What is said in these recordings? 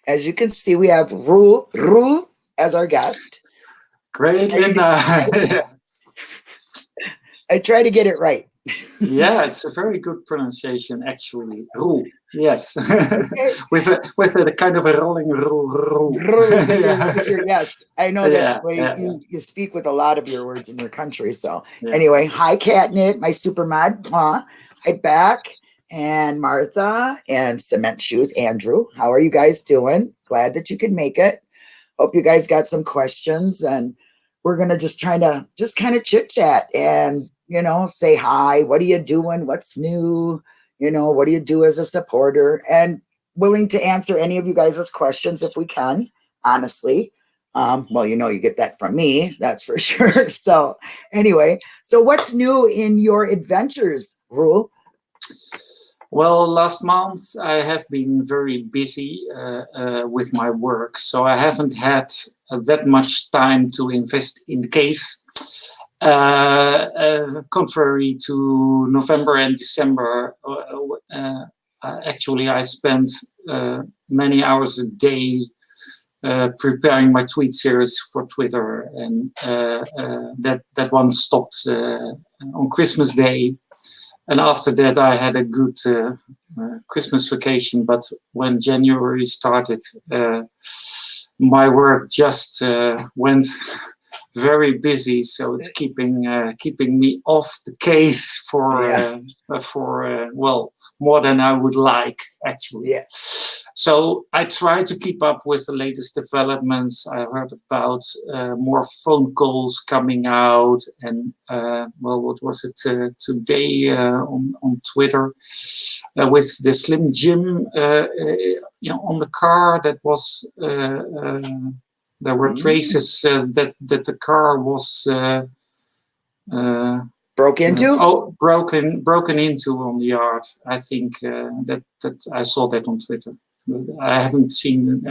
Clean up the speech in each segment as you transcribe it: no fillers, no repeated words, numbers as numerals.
As you can see, we have Rule as our guest. Great, Linda. I try to get it right. Yeah, it's a very good pronunciation, actually. Roel. Yes, Okay. with a kind of a rolling roll. Yes, I know that's Yeah, the way yeah, you speak with a lot of your words in your country. So yeah. anyway, hi Catnip, my super mod. Hi back and Martha and Cement Shoes. Andrew, how are you guys doing? Glad that you could make it. Hope you guys got some questions, and we're gonna just try to just kind of chit chat and say hi. What are you doing? What's new? What do you do as a supporter? And willing to answer any of you guys' questions if we can, honestly. Well, you get that from me, that's for sure. So anyway, so what's new in your adventures, Rule? Well, last month I have been very busy with my work, so I haven't had that much time to invest in the case. Contrary to November and December, actually I spent many hours a day preparing my tweet series for Twitter, and that one stopped on Christmas Day. And after that, I had a good Christmas vacation. But when January started, my work just went very busy. So it's keeping me off the case for well, more than I would like, actually. Yeah. So I try to keep up with the latest developments. I heard about more phone calls coming out, and well, what was it today on Twitter with the Slim Jim, on the car that was. There were traces that the car was broken into on the yard. I think that I saw that on Twitter. I haven't seen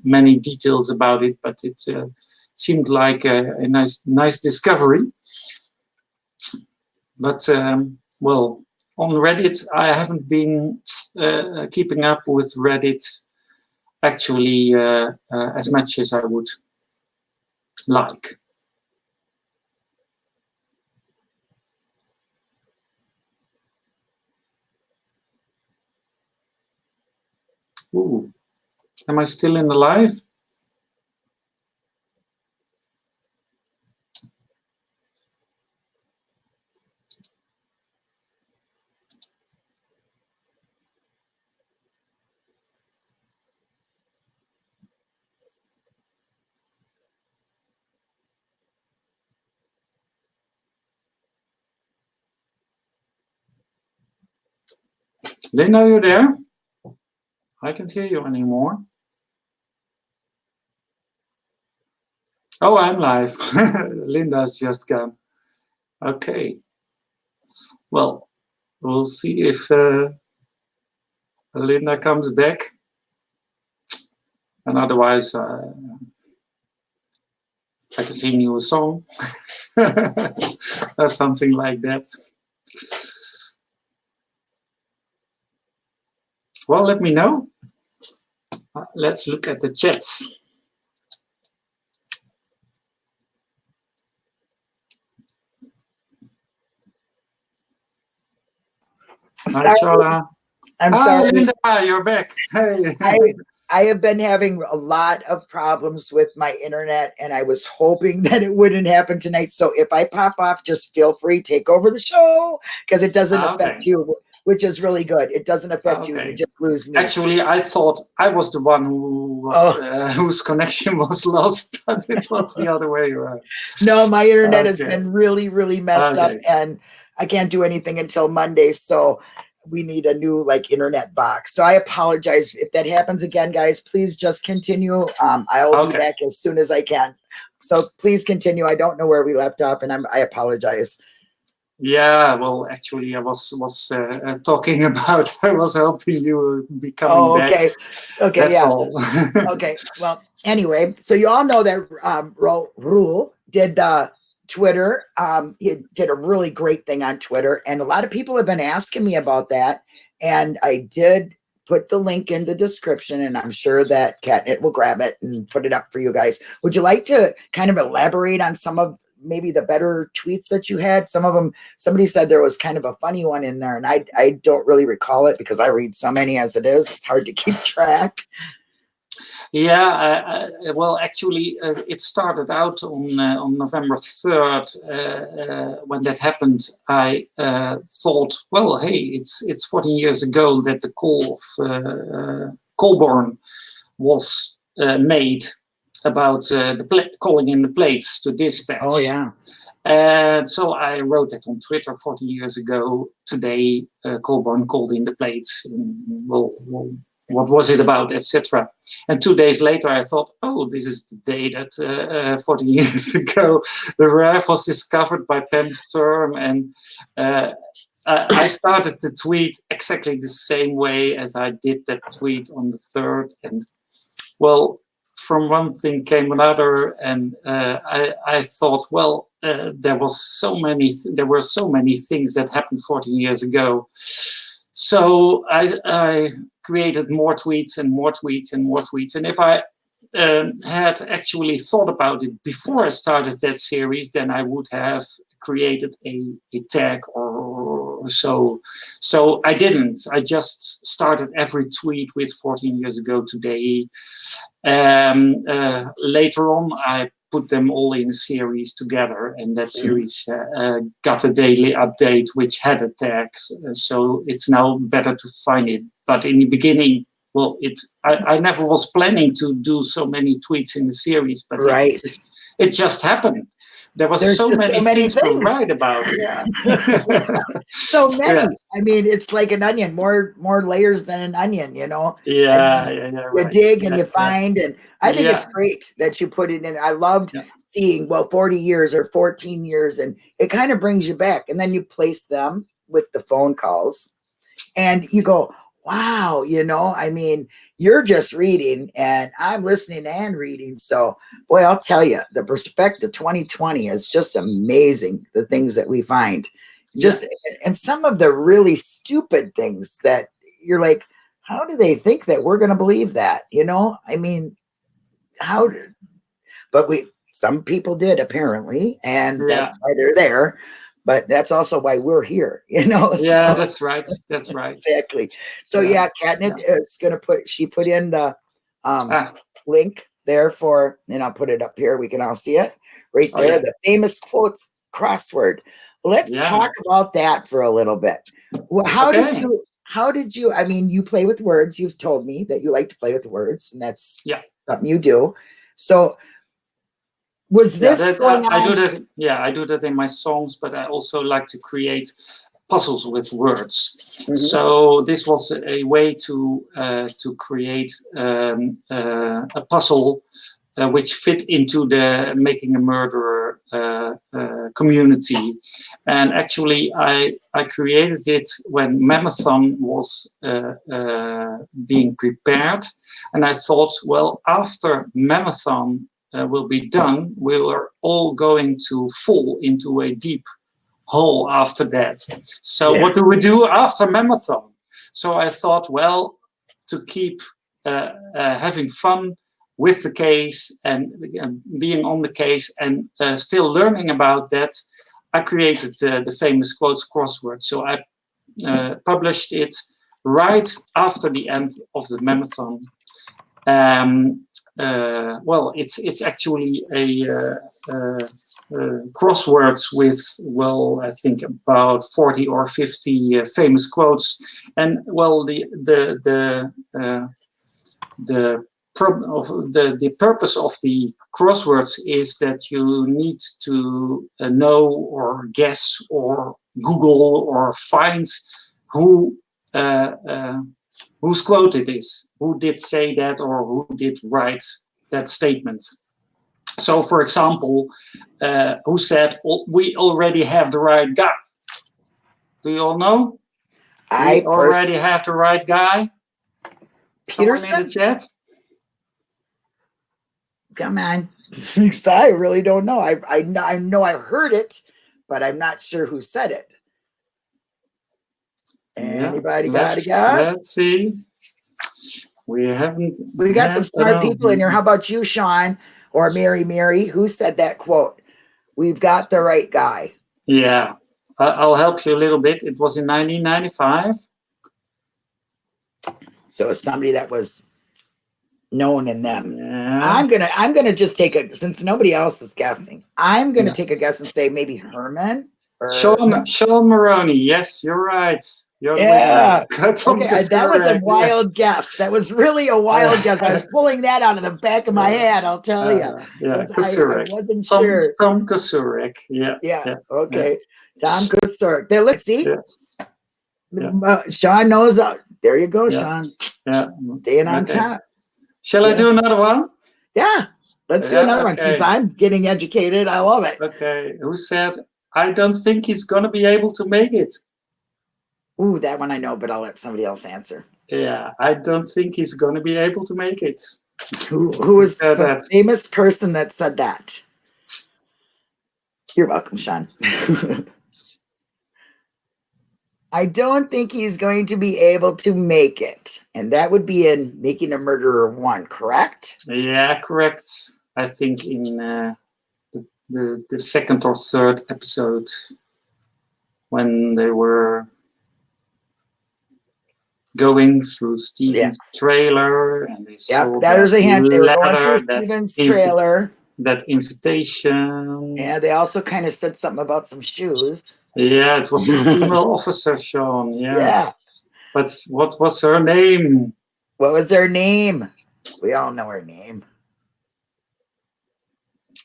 many details about it, but it seemed like a nice discovery. But well, on Reddit, I haven't been keeping up with Reddit actually as much as I would like. Ooh, am I still in the live? Linda, you there? I can't hear you anymore. Oh, I'm live. Linda's just gone. Okay. Well, we'll see if Linda comes back. And otherwise, I can sing you a song. Or something like that. Well, let me know. Let's look at the chats. Hi, Charla. I'm sorry. Linda, you're back. Hey. I have been having a lot of problems with my internet, and I was hoping that it wouldn't happen tonight. So if I pop off, just feel free, take over the show, because it doesn't affect you, which is really good. It doesn't affect you. You just lose me. Actually, I thought I was the one who was whose connection was lost, but it was the other way around. No, my internet has been really, really messed up, and I can't do anything until Monday. So we need a new internet box. So I apologize if that happens again, guys. Please just continue. I'll be back as soon as I can. So please continue. I don't know where we left off, and I apologize. Yeah, well, actually, I was talking about. I was helping you be coming back. Okay, that's all. Okay, well, anyway, so you all know that Rule did Twitter. He did a really great thing on Twitter, and a lot of people have been asking me about that. And I did put the link in the description, and I'm sure that Catnip will grab it and put it up for you guys. Would you like to kind of elaborate on some of maybe the better tweets that you had? Some of them, somebody said there was kind of a funny one in there, and I don't really recall it because I read so many as it is. It's hard to keep track. Yeah, well, actually, it started out on November 3rd. When that happened, I thought, well, hey, it's 14 years ago that the call of Colborne was made about calling in the plates to dispatch. Oh, yeah. And so I wrote that on Twitter 14 years ago. Today, Colborne called in the plates. Well, what was it about, etc. And 2 days later, I thought, oh, this is the day that 40 years ago the RAF was discovered by Pam Sturm. And I started the tweet exactly the same way as I did that tweet on the 3rd. And well, from one thing came another, and I thought, well, there were so many things that happened 14 years ago. So I created more tweets and more tweets and more tweets. And if I had actually thought about it before I started that series, then I would have created a tag or so. So I didn't. I just started every tweet with 14 years ago today. Later on, I put them all in a series together, and that series got a daily update which had a tag. So it's now better to find it. But in the beginning, well, I never was planning to do so many tweets in the series, but right. It just happened. There was so many things to write about. Yeah. So many. Yeah. I mean, it's like an onion, more layers than an onion, you know? Yeah, you dig and you find, and I think it's great that you put it in. I loved seeing, 40 years or 14 years, and it kind of brings you back. And then you place them with the phone calls, and you go, wow, you know, I mean, you're just reading and I'm listening and reading. So, boy, I'll tell you, the perspective 2020 is just amazing, the things that we find. And some of the really stupid things that you're like, how do they think that we're going to believe that? You know, I mean, but some people did apparently, and that's why they're there. But that's also why we're here, you know. Yeah, so, that's right. That's right. Exactly. So Catnip is gonna she put in the link there for, and I'll put it up here. We can all see it right there. The famous quotes crossword. Let's talk about that for a little bit. Well, how did you? I mean, you play with words. You've told me that you like to play with words, and that's something you do. So. Was this going on? I do that in my songs, but I also like to create puzzles with words. Mm-hmm. So this was a way to create a puzzle which fit into the Making a Murderer community. And actually, I created it when Mammothon was being prepared, and I thought, well, after Mammothon will be done, we are all going to fall into a deep hole after that. So what do we do after Mammothon? So I thought, well, to keep having fun with the case and being on the case and still learning about that, I created the famous quotes crossword. So I published it right after the end of the Mammothon. Well, it's actually a crosswords with, well, I think about 40 or 50 famous quotes, and well, the purpose of the crosswords is that you need to know or guess or Google or find whose quote it is, who did say that or who did write that statement. So, for example, who said, we already have the right guy? Do you all know? We already have the right guy? Peterson? Someone in the chat? Come on. I really don't know. I know I heard it, but I'm not sure who said it. Anybody got a guess? Let's see. We haven't. We got some I smart don't know. people in here. How about you, Sean, or Mary? Who said that quote? We've got the right guy. Yeah, I'll help you a little bit. It was in 1995. So it's somebody that was known in them. Yeah. I'm gonna just take a, since nobody else is guessing, I'm gonna take a guess and say maybe Herman or Sean Maroney. Yes, you're right. You're yeah. Okay, that was a wild guess. That was really a wild guess. I was pulling that out of the back of my head. I'll tell you. Yeah, I Kazurek. wasn't sure. Tom Kazurek. Yeah. Okay. Tom Kazurek. There, let's see. Yeah. Sean knows. There you go, Yeah. Sean. Yeah. Staying on top. Shall I do another one? Yeah. Let's do another one. Since I'm getting educated, I love it. Okay. Who said, I don't think he's going to be able to make it? Ooh, that one I know, but I'll let somebody else answer. Yeah, I don't think he's going to be able to make it. Who was the famous person that said that? You're welcome, Sean. I don't think he's going to be able to make it. And that would be in Making a Murderer 1, correct? Yeah, correct. I think in the second or third episode when they were going through Steven's trailer and they saw there's a hint. They were going through Steven's trailer. That invitation. Yeah, they also kind of said something about some shoes. Yeah, it was a female officer, Sean. Yeah. But what was her name? What was her name? We all know her name.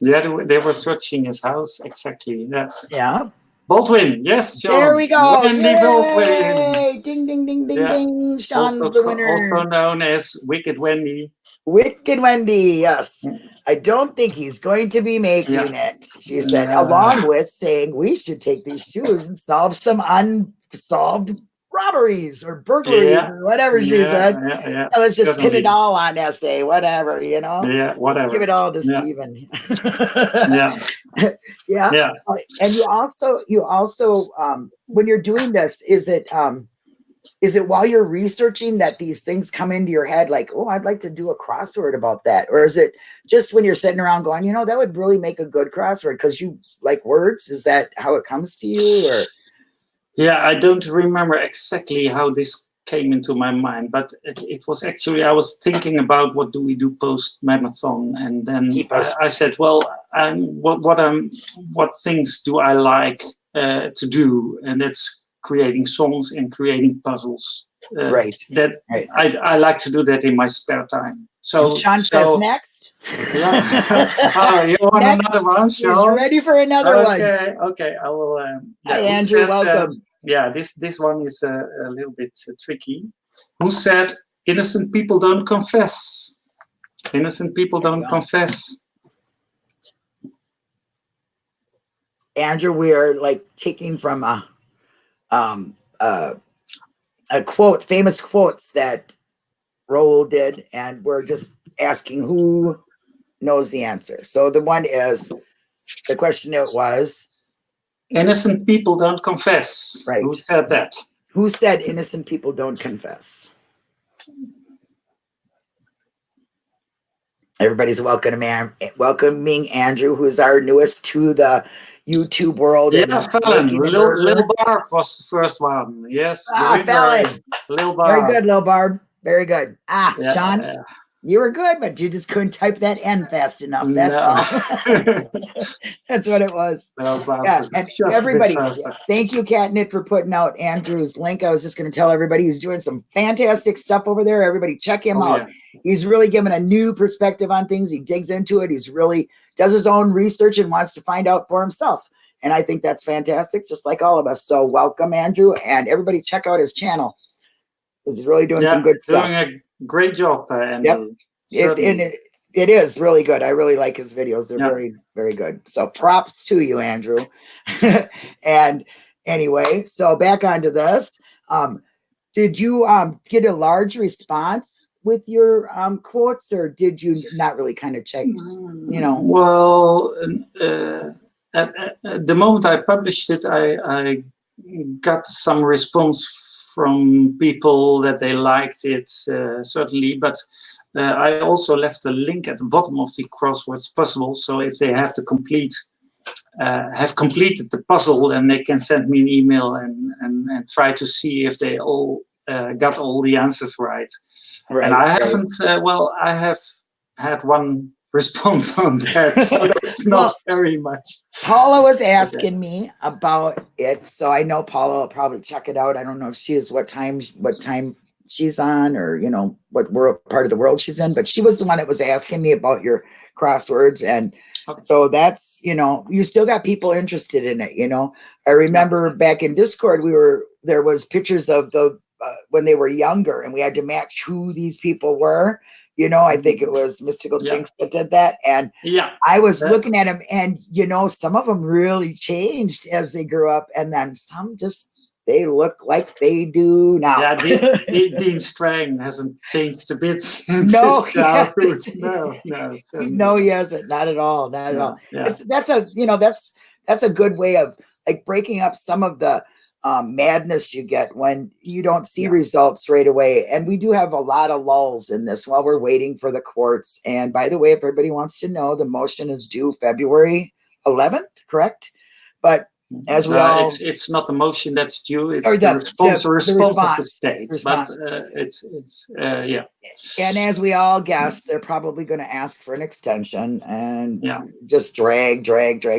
Yeah, they were searching his house. Exactly. Yeah. Baldwin. Yes, Sean. There we go. Wendy Baldwin. Ding, ding, ding, ding, ding. Sean's the winner. Also known as Wicked Wendy. Wicked Wendy, yes. I don't think he's going to be making it, she said, along with saying we should take these shoes and solve some unsolved robberies or burglaries or whatever she said. Let's just pin it all on SA, whatever, you know? Yeah, whatever. Let's give it all to Steven. Yeah. And you also when you're doing this, is it while you're researching that these things come into your head like, oh, I'd like to do a crossword about that? Or is it just when you're sitting around going, you know, that would really make a good crossword because you like words? Is that how it comes to you? Or yeah, I don't remember exactly how this came into my mind, but it was actually, I was thinking about what do we do post-marathon, and then I said, well, what things do I like to do? And that's creating songs and creating puzzles. I like to do that in my spare time. So Sean says next. Yeah. You want another one, Sean? You're ready for another one. Okay. I will. Hi, Andrew. Welcome. This one is a little bit tricky. Who said innocent people don't confess? Innocent people don't confess. Andrew, we are like taking from famous quotes that Raoul did, and we're just asking who knows the answer. So the question was innocent people don't confess. Right. Who said that? Who said innocent people don't confess? Everybody's welcoming Andrew, who's our newest to the YouTube world. Yeah, Fallon. Lil Barb was the first one. Yes. Fallon. Lil Barb. Very good, Lil Barb. Very good. Sean, yeah. You were good, but you just couldn't type that N fast enough. That's all. That's what it was. No, and everybody, thank you, Catnip, for putting out Andrew's link. I was just going to tell everybody he's doing some fantastic stuff over there. Everybody check him out. Yeah. He's really giving a new perspective on things. He digs into it. He's really does his own research and wants to find out for himself. And I think that's fantastic, just like all of us. So welcome, Andrew, and everybody check out his channel. He's really doing some good stuff. Doing a great job, Andrew. Yep. It is really good. I really like his videos. They're very, very good. So props to you, Andrew. And anyway, so back onto this. Did you get a large response with your quotes, or did you not really kind of check, you know? Well, at the moment I published it, I got some response from people that they liked it, certainly, but I also left a link at the bottom of the crosswords puzzle, so if they have completed the puzzle, then they can send me an email and try to see if they all got all the answers right. And I haven't. Well, I have had one response on that, so that's not very much. Paula was asking me about it, so I know Paula will probably check it out. I don't know if she is what time she's on, or you know what part of the world she's in, but she was the one that was asking me about your crosswords, and so that's, you know, you still got people interested in it. You know, I remember back in Discord, there was pictures of the when they were younger, and we had to match who these people were. You know, I think it was Mystical Jinx that did that. And I was looking at them, and, you know, some of them really changed as they grew up. And then some they look like they do now. Yeah, Dean Strang hasn't changed a bit since his childhood. No, he hasn't. Not at all. Not at all. Yeah. That's a good way of like breaking up some of the madness you get when you don't see results right away. And we do have a lot of lulls in this while we're waiting for the courts. And by the way, if everybody wants to know, the motion is due February 11th, correct? But as we all, it's not the motion that's due, it's the response of the state. But and as we all guess, they're probably going to ask for an extension and just drag.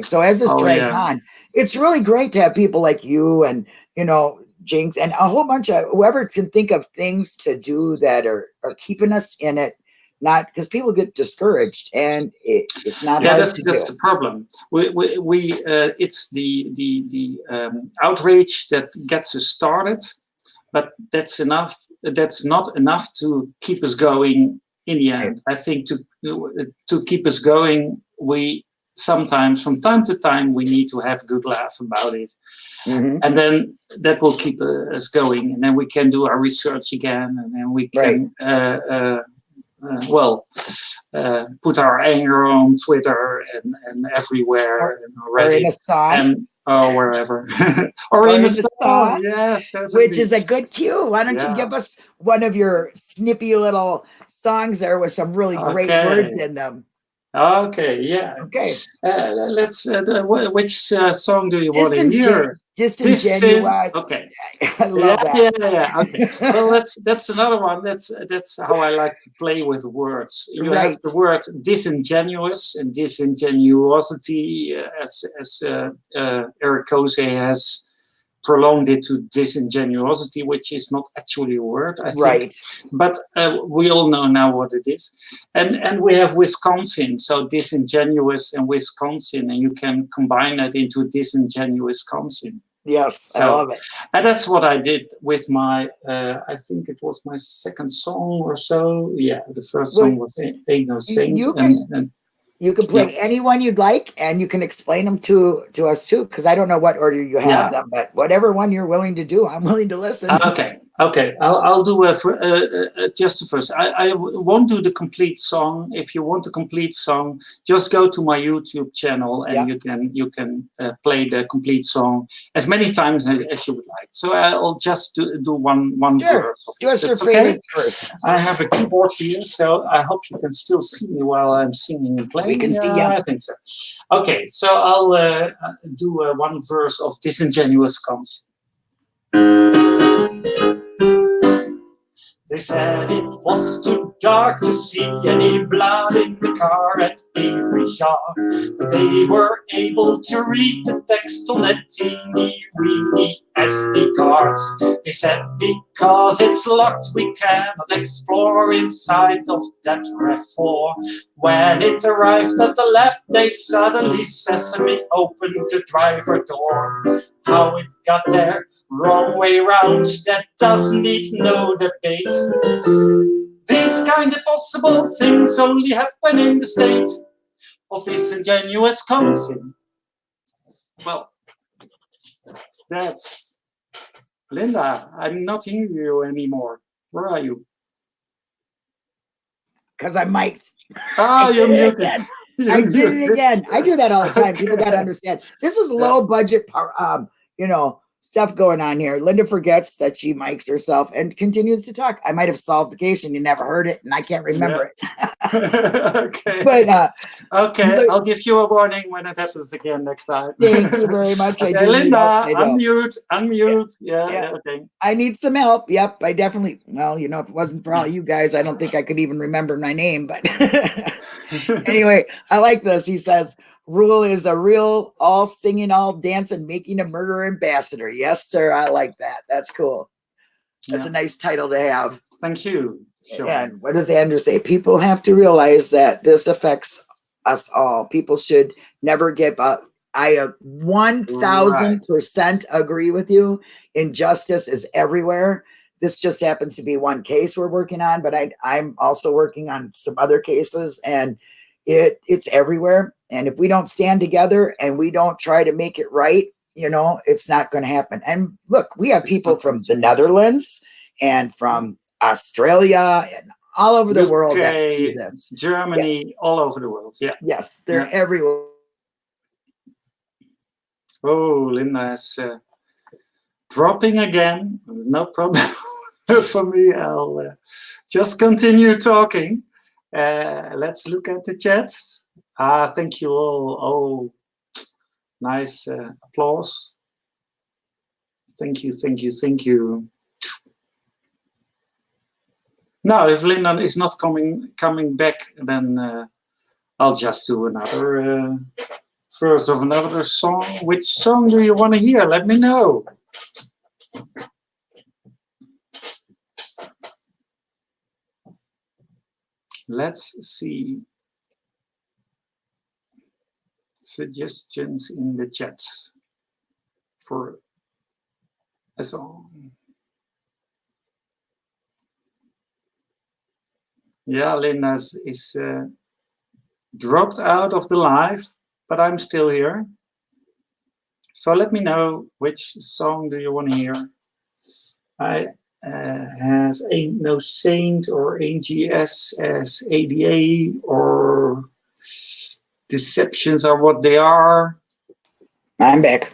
So as this drags on, it's really great to have people like you and, you know, Jinx and a whole bunch of whoever can think of things to do that are keeping us in it. Not because people get discouraged, and it's not. Yeah, that's the problem. It's the outrage that gets us started, but that's enough. That's not enough to keep us going in the end. I think to keep us going, we sometimes, from time to time, we need to have a good laugh about it, and then that will keep us going, and then we can do our research again, and then we can. Put our anger on Twitter and everywhere and Reddit and wherever or in the song. Yes, which is a good cue. Why don't you give us one of your snippy little songs there with some really great words in them? Okay, let's. Which song do you want to hear? Disingenuous. Okay. I love that. Okay. Well, that's another one. That's how I like to play with words. You have the word disingenuous and disingenuosity, as Eric Kose has prolonged it to disingenuosity, which is not actually a word, I think. But we all know now what it is. And we have Wisconsin, so disingenuous and Wisconsin, and you can combine that into disingenuous Wisconsin. Yes, I love it. And that's what I did with my, I think it was my second song or so. Yeah, the first song was Ain't No Saint. You can play anyone you'd like, and you can explain them to us too, because I don't know what order you have them, but whatever one you're willing to do, I'm willing to listen. Okay. I'll do just the first. I won't do the complete song. If you want the complete song, just go to my YouTube channel and you can play the complete song as many times as you would like. So I'll just do one verse. Just your favorite verse. I have a keyboard here, so I hope you can still see me while I'm singing and playing. We can see you. I think so. Okay, so I'll do one verse of Disingenuous Comes. They said it was too dark to see any blood in the car at every shot, but they were able to read the text on that teeny-weeny SD cards. They said because it's locked we cannot explore inside of that RAV4. When it arrived at the lab, they suddenly Sesame opened the driver door. How it got there, wrong way round, that does need no debate. These kind of possible things only happen in the state of disingenuous Wisconsin. Well, that's Linda. I'm not hearing you anymore. Where are you? Because I might. You're muted. I did it again. I do that all the time. People got to understand. This is low budget, stuff going on here. Linda forgets that she mics herself and continues to talk. I might have solved the case and you never heard it, and I can't remember it. Okay. But okay, I'll give you a warning when it happens again next time. Thank you very much. Okay, I do Linda, need help. unmute. Yeah, okay. I need some help. Yep, I definitely. Well, if it wasn't for all you guys, I don't think I could even remember my name. But anyway, I like this. He says, Rule is a real all singing, all dancing, making a murder ambassador. Yes, sir. I like that. That's cool. That's a nice title to have. Thank you. Sure. And what does Andrew say? People have to realize that this affects us all. People should never give up. I 1000% agree with you. Injustice is everywhere. This just happens to be one case we're working on, but I'm also working on some other cases, and it's everywhere. And if we don't stand together and we don't try to make it right, it's not going to happen. And look, we have people from the Netherlands and from Australia and all over the world that do this. Germany, all over the world. Yeah. Yes, they're everywhere. Oh, Linda is dropping again. No problem for me. I'll just continue talking. Let's look at the chat. Thank you all. Oh, nice applause. Thank you, thank you, thank you. Now, if Linda is not coming back, then I'll just do another verse of another song. Which song do you want to hear? Let me know. Let's see. Suggestions in the chat for a song. Yeah, Linda is dropped out of the live, but I'm still here. So let me know which song do you want to hear. I have Ain't No Saint or AGS as ADA or Deceptions Are What They Are. I'm back.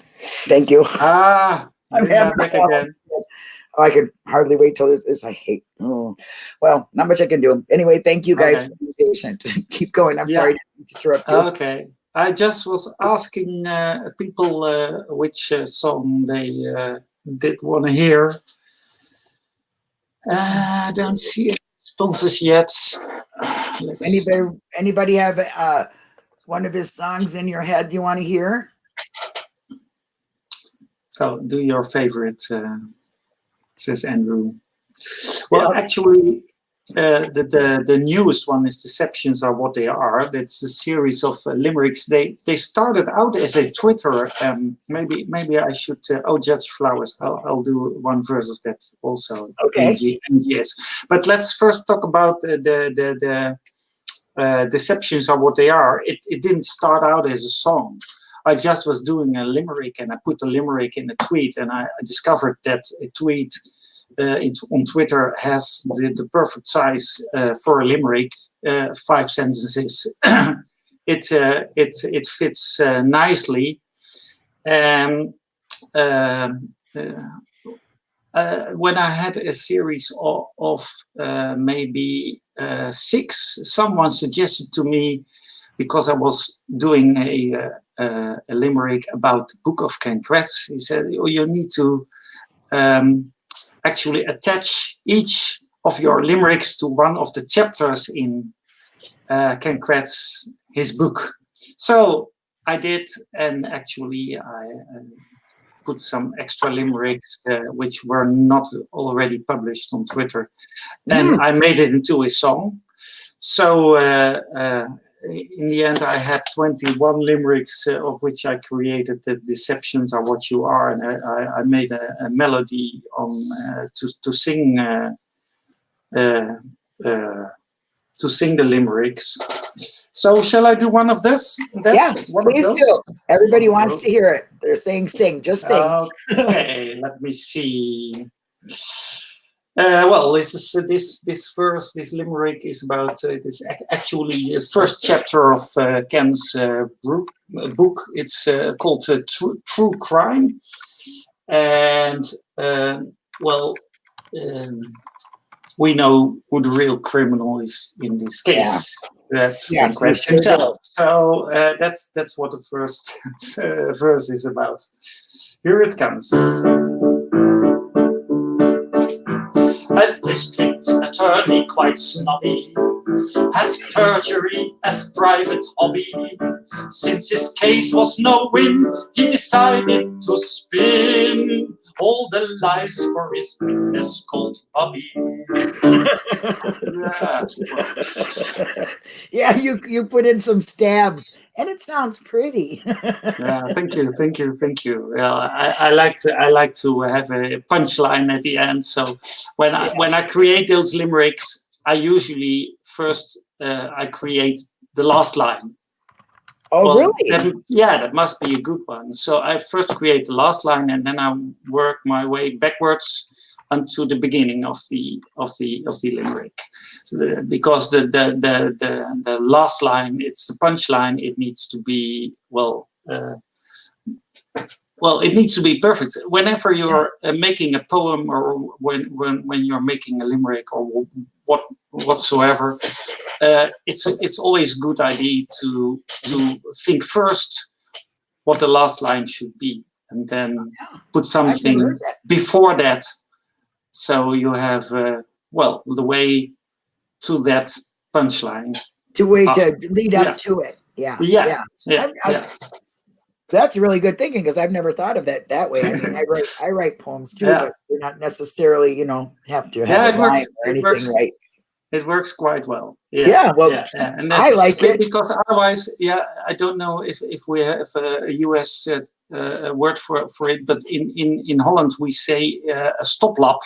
Thank you. I'm back again. Oh, I can hardly wait till this. I hate. Oh, well, not much I can do. Anyway, thank you guys for being patient. Keep going. I'm sorry to interrupt you. Okay. I just was asking people which song they did want to hear. I don't see any sponsors yet. Anybody have one of his songs in your head you want to hear? Oh, do your favorite, says Andrew. Well, actually, the newest one is Deceptions Are What They Are. That's a series of limericks. They started out as a Twitter. Maybe I should. Judge Flowers. I'll do one verse of that also. Okay. Yes. But let's first talk about the Deceptions Are What They Are. It didn't start out as a song. I just was doing a limerick and I put a limerick in a tweet, and I discovered that a tweet on Twitter has the perfect size for a limerick, 5 sentences. It fits nicely. And when I had a series of maybe 6, someone suggested to me, because I was doing a limerick about the Book of Cancrets, he said, "Oh, you need to actually attach each of your limericks to one of the chapters in Cancrets, his book." So I did, and actually I put some extra limericks which were not already published on Twitter, and I made it into a song. So in the end, I had 21 limericks, of which I created the Deceptions Are What You Are, and I made a melody on to sing the limericks. So shall I do one of this? Please do. Everybody wants to hear it. They're saying sing, just sing. Okay, let me see. Well, this limerick is about this actually first chapter of Ken's book. It's called True Crime, and well, um, we know who the real criminal is in this case. That's Ken Yes, we Krebs sure do. himself. So that's what the first verse is about. Here it comes. A district attorney, quite snobby, had perjury as private hobby. Since his case was no win, he decided to spin all the lies for his witness called Bobby. Yeah. Yeah, you put in some stabs, and it sounds pretty. Yeah, thank you. Yeah, I like to have a punchline at the end. So when I create those limericks, I usually first I create the last line. Oh, really? That must be a good one. So I first create the last line, and then I work my way backwards unto the beginning of the limerick. So because the last line, it's the punchline. It needs to be it needs to be perfect. Whenever you're making a poem, or when you're making a limerick, or whatsoever, it's always a good idea to think first what the last line should be, and then put something before that, so you have the way to that punchline. To lead up to it. Yeah. That's really good thinking, because I've never thought of it that way. I mean, I write poems too, but you're not necessarily, have to have a line or anything, right? It works quite well. And I like it, because otherwise, I don't know if we have a US word for it, but in Holland we say a stoplap.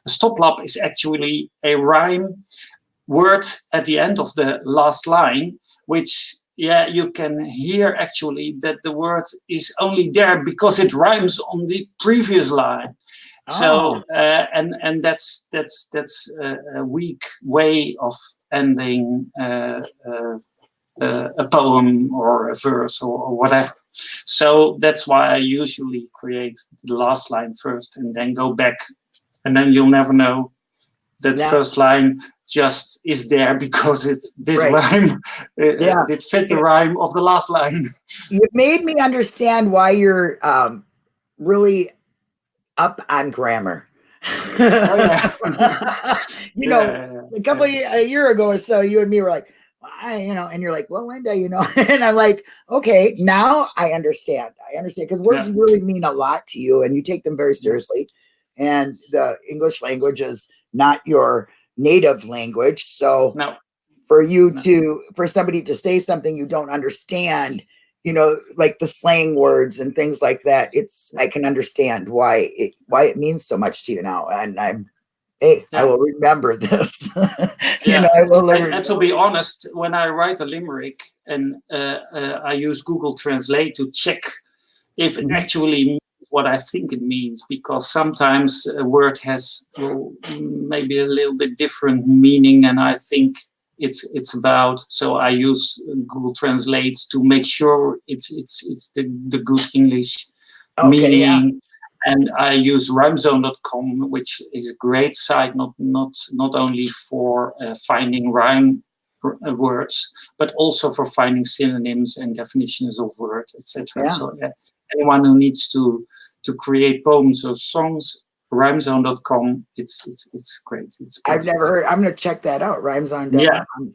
A stoplap is actually a rhyme word at the end of the last line, which you can hear actually that the word is only there because it rhymes on the previous line. So and that's a weak way of ending a poem or a verse or whatever. So that's why I usually create the last line first and then go back, and then you'll never know that first line just is there because it did rhyme. It did fit the rhyme of the last line. You made me understand why you're really up on grammar. A year ago or so, you and me were like, and you're like, well, Linda, and I'm like, okay, now I understand because words really mean a lot to you, and you take them very seriously. And the English language is not your native language, so for somebody to say something you don't understand, like the slang words and things like that, I can understand why it means so much to you now, and I will remember this. I will and to be honest, when I write a limerick and I use Google Translate to check if it actually means what I think it means, because sometimes a word has maybe a little bit different meaning, and I think it's about. So I use Google Translate to make sure it's the good English meaning. And I use rhymezone.com, which is a great site, not only for finding rhyme words, but also for finding synonyms and definitions of words, etc. So anyone who needs to create poems or songs, rhymezone.com, it's great. I've never heard. I'm gonna check that out. Rhymezone.com.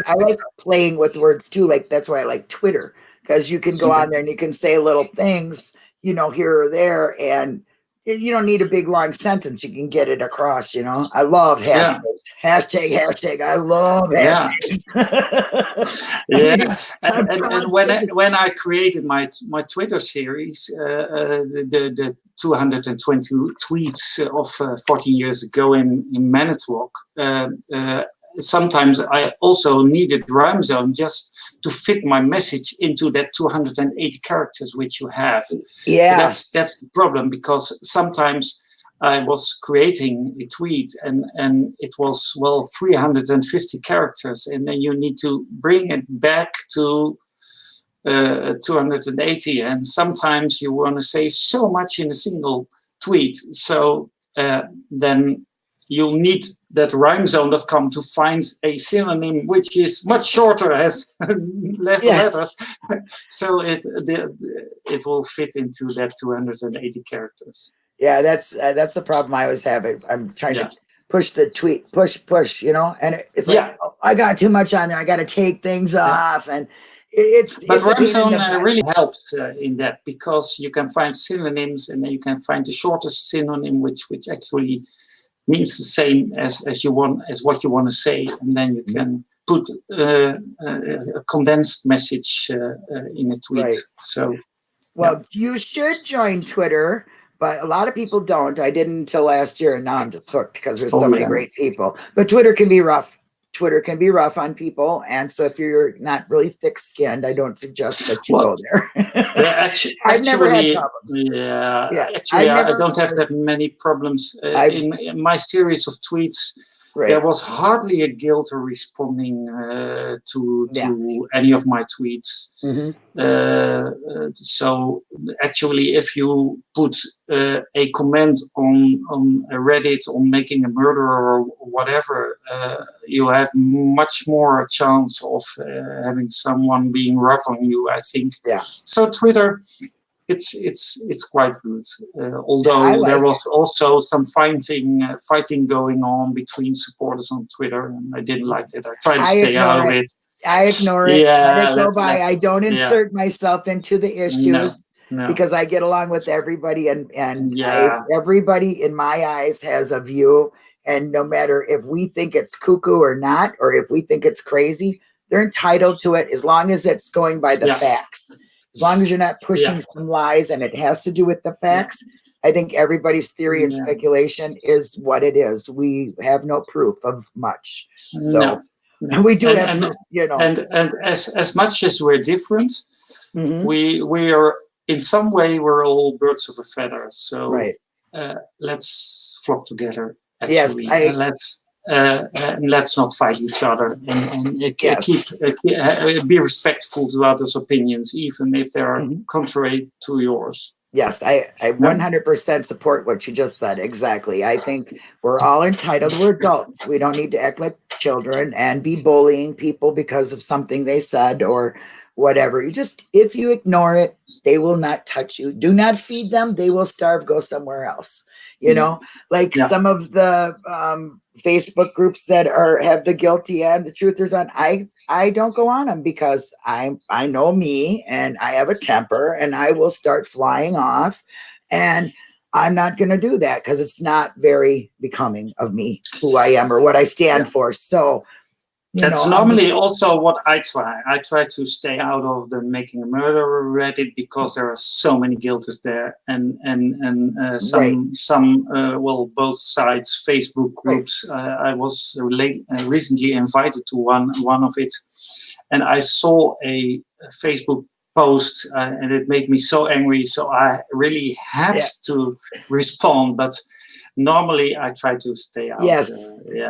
I like playing with words too. Like, that's why I like Twitter, because you can go on there and you can say little things, here or there, and you don't need a big long sentence. You can get it across. I love hashtags. Hashtag. I love hashtags. And when I created my Twitter series, the 220 tweets of 14 years ago in Manitowoc, sometimes I also needed rhymezone just to fit my message into that 280 characters which you have. That's the problem, because sometimes I was creating a tweet and it was 350 characters, and then you need to bring it back to 280, and sometimes you want to say so much in a single tweet. So then you'll need that rhymezone.com to find a synonym which is much shorter, has less letters, so it will fit into that 280 characters. Yeah, that's the problem I always have. I'm trying to push the tweet, push, you know, and it's like, oh, I got too much on there. I got to take things off, and but rhymezone really helps in that, because you can find synonyms, and then you can find the shortest synonym which actually means the same as what you want to say, and then you can put a condensed message in a tweet. Right. So, well, you should join Twitter, but a lot of people don't. I didn't until last year, and now I'm just hooked because there's so many great people. But Twitter can be rough. Twitter can be rough on people, and so if you're not really thick-skinned, I don't suggest that you go there. I've never had problems. Actually, I don't have that many problems. In my series of tweets, there was hardly a guilt responding to any of my tweets. So actually, if you put a comment on Reddit on making a murderer or whatever, you have much more chance of having someone being rough on you, I think. So Twitter, it's quite good. Although there was also some fighting going on between supporters on Twitter, and I didn't like it. I tried to stay out of it. I ignore it. Let it go by. I don't insert myself into the issues because I get along with everybody, and everybody in my eyes has a view. And no matter if we think it's cuckoo or not, or if we think it's crazy, they're entitled to it as long as it's going by the facts. As long as you're not pushing some lies and it has to do with the facts, I think everybody's theory and speculation is what it is. We have no proof of much. So we do have, you know. And as much as we're different, we are in some way, we're all birds of a feather. So let's flock together. Actually, let's not fight each other, and be respectful to others' opinions, even if they are contrary to yours. Yes, I 100% support what you just said. Exactly. I think we're all entitled. We're adults. We don't need to act like children and be bullying people because of something they said or whatever. If you ignore it, they will not touch you. Do not feed them. They will starve, go somewhere else. You know, like some of the Facebook groups that have the guilty and the truthers on, I don't go on them because I know me, and I have a temper, and I will start flying off, and I'm not going to do that because it's not very becoming of me, who I am or what I stand for. So that's normally also what I try. I try to stay out of the Making a Murderer Reddit because there are so many guilties there, and both sides, Facebook groups. I was recently invited to one of it, and I saw a Facebook post, and it made me so angry. So I really had to respond, but normally I try to stay out. Yes,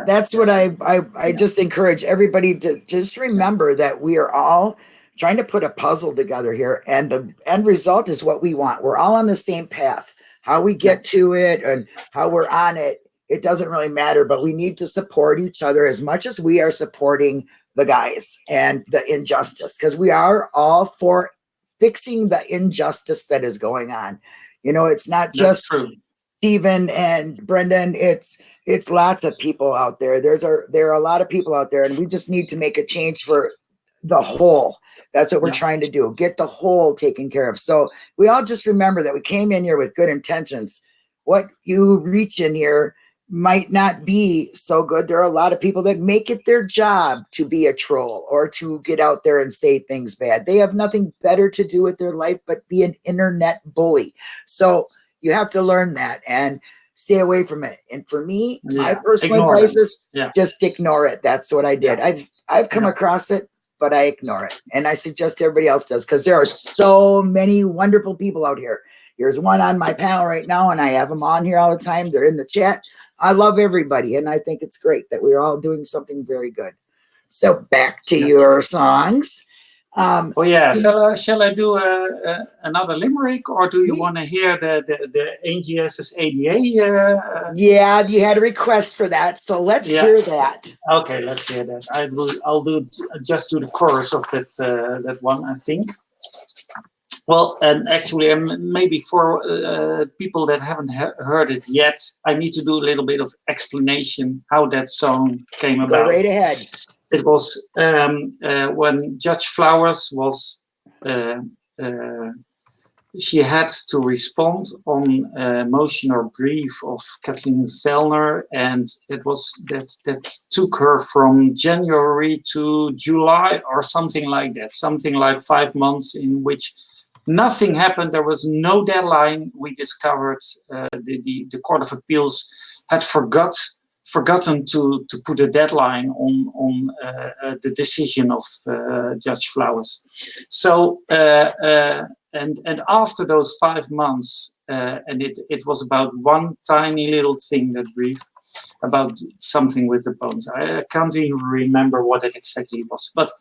that's what I just encourage everybody to just remember that we are all trying to put a puzzle together here, and the end result is what we want. We're all on the same path. How we get to it and how we're on it, it doesn't really matter, but we need to support each other as much as we are supporting the guys and the injustice, because we are all for fixing the injustice that is going on. You know, it's not just Stephen and Brendan, it's lots of people out there. There are a lot of people out there, and we just need to make a change for the whole. That's what we're trying to do. Get the whole taken care of. So we all just remember that we came in here with good intentions. What you reach in here might not be so good. There are a lot of people that make it their job to be a troll or to get out there and say things bad. They have nothing better to do with their life but be an internet bully. So you have to learn that and stay away from it. And for me, my personal advice is just ignore it. That's what I did. I've come across it, but I ignore it. And I suggest everybody else does, because there are so many wonderful people out here. Here's one on my panel right now, and I have them on here all the time. They're in the chat. I love everybody, and I think it's great that we're all doing something very good. So back to your songs. Oh yeah, shall I do another limerick, or do you want to hear the NGS's ADA? Yeah, you had a request for that, so let's hear that. Okay, let's hear that. I'll just do the chorus of that one, I think. Well, and actually, maybe for people that haven't heard it yet, I need to do a little bit of explanation how that song came about. Go right ahead. It was when Judge Flowers was, she had to respond on a motion or brief of Kathleen Zellner, and that took her from January to July or something like that, something like 5 months in which nothing happened. There was no deadline. We discovered the Court of Appeals had forgotten to put a deadline on the decision of Judge Flowers. So and after those 5 months, and it was about one tiny little thing, that brief about something with the bones. I can't even remember what it exactly was, but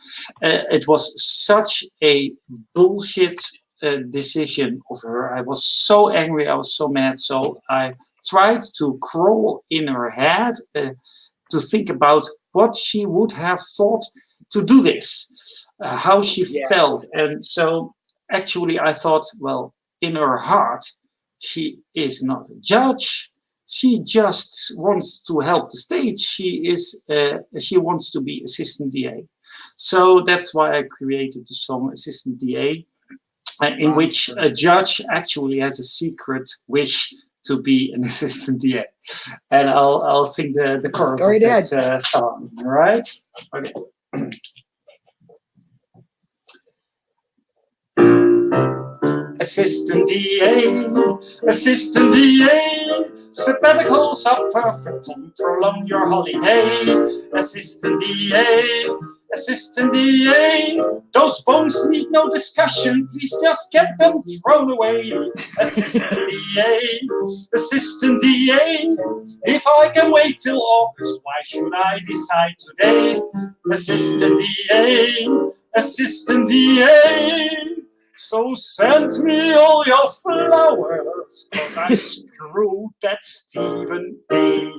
it was such a bullshit decision of her. I was so angry, I was so mad, so I tried to crawl in her head to think about what she would have thought to do this, how she felt. And so actually I thought, well, in her heart, she is not a judge. She just wants to help the state. She wants to be assistant DA. So that's why I created the song Assistant DA, in which a judge actually has a secret wish to be an assistant DA. And I'll sing the chorus of that song, all right? Okay. Assistant DA, assistant DA, sabbaticals are perfect and prolong your holiday. Assistant DA, assistant DA, those bones need no discussion, please just get them thrown away. Assistant DA, assistant DA, if I can wait till August, why should I decide today? Assistant DA, assistant DA, so send me all your flowers, 'cause I screwed that Stephen A.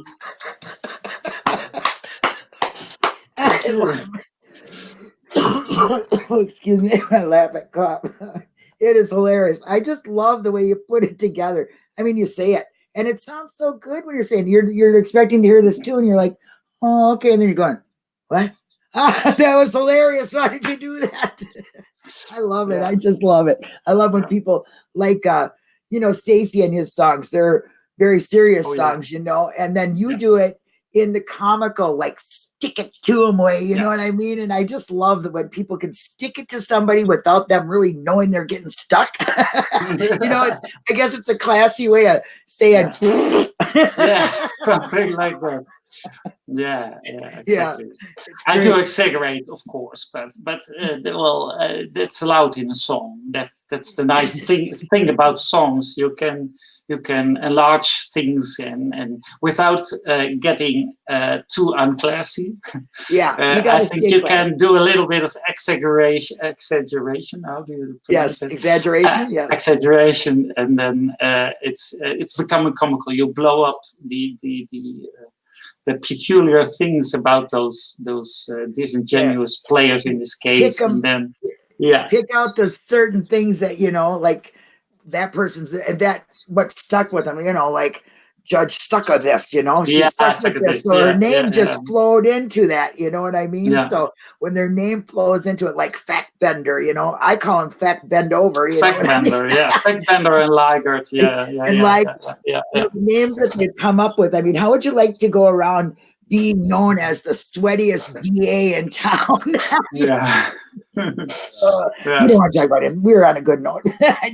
Excuse me, I laugh at cop. It is hilarious. I just love the way you put it together. I mean, you say it, and it sounds so good when you're saying you're expecting to hear this too, and you're like, oh, okay, and then you're going, what? That was hilarious. Why did you do that? I love it. I just love it. I love when people like, Stacy and his songs. They're very serious songs, and then you do it in the comical, like stick it to them way, you know what I mean? And I just love that when people can stick it to somebody without them really knowing they're getting stuck. I guess it's a classy way of saying, something like that. Yeah, exactly. I do exaggerate, of course, but that's allowed in a song. That's the nice thing about songs. You can enlarge things and without getting too unclassy. I think you can do a little bit of exaggeration. How do you pronounce it? Exaggeration. Yes, exaggeration, and then it's becoming comical. You blow up the peculiar things about those disingenuous players in this case, and then pick out the certain things that like that person's and that what stuck with them, like Judge stuck on this, she's stuck with this, so her name just flowed into that, you know what I mean? So when their name flows into it, like Fact Bender, I call him Fact Bend Over. Fact Bender, Fact Bender and Liegert, the names that they come up with. I mean, how would you like to go around being known as the sweatiest DA in town? We don't want to talk about him. We're on a good note. I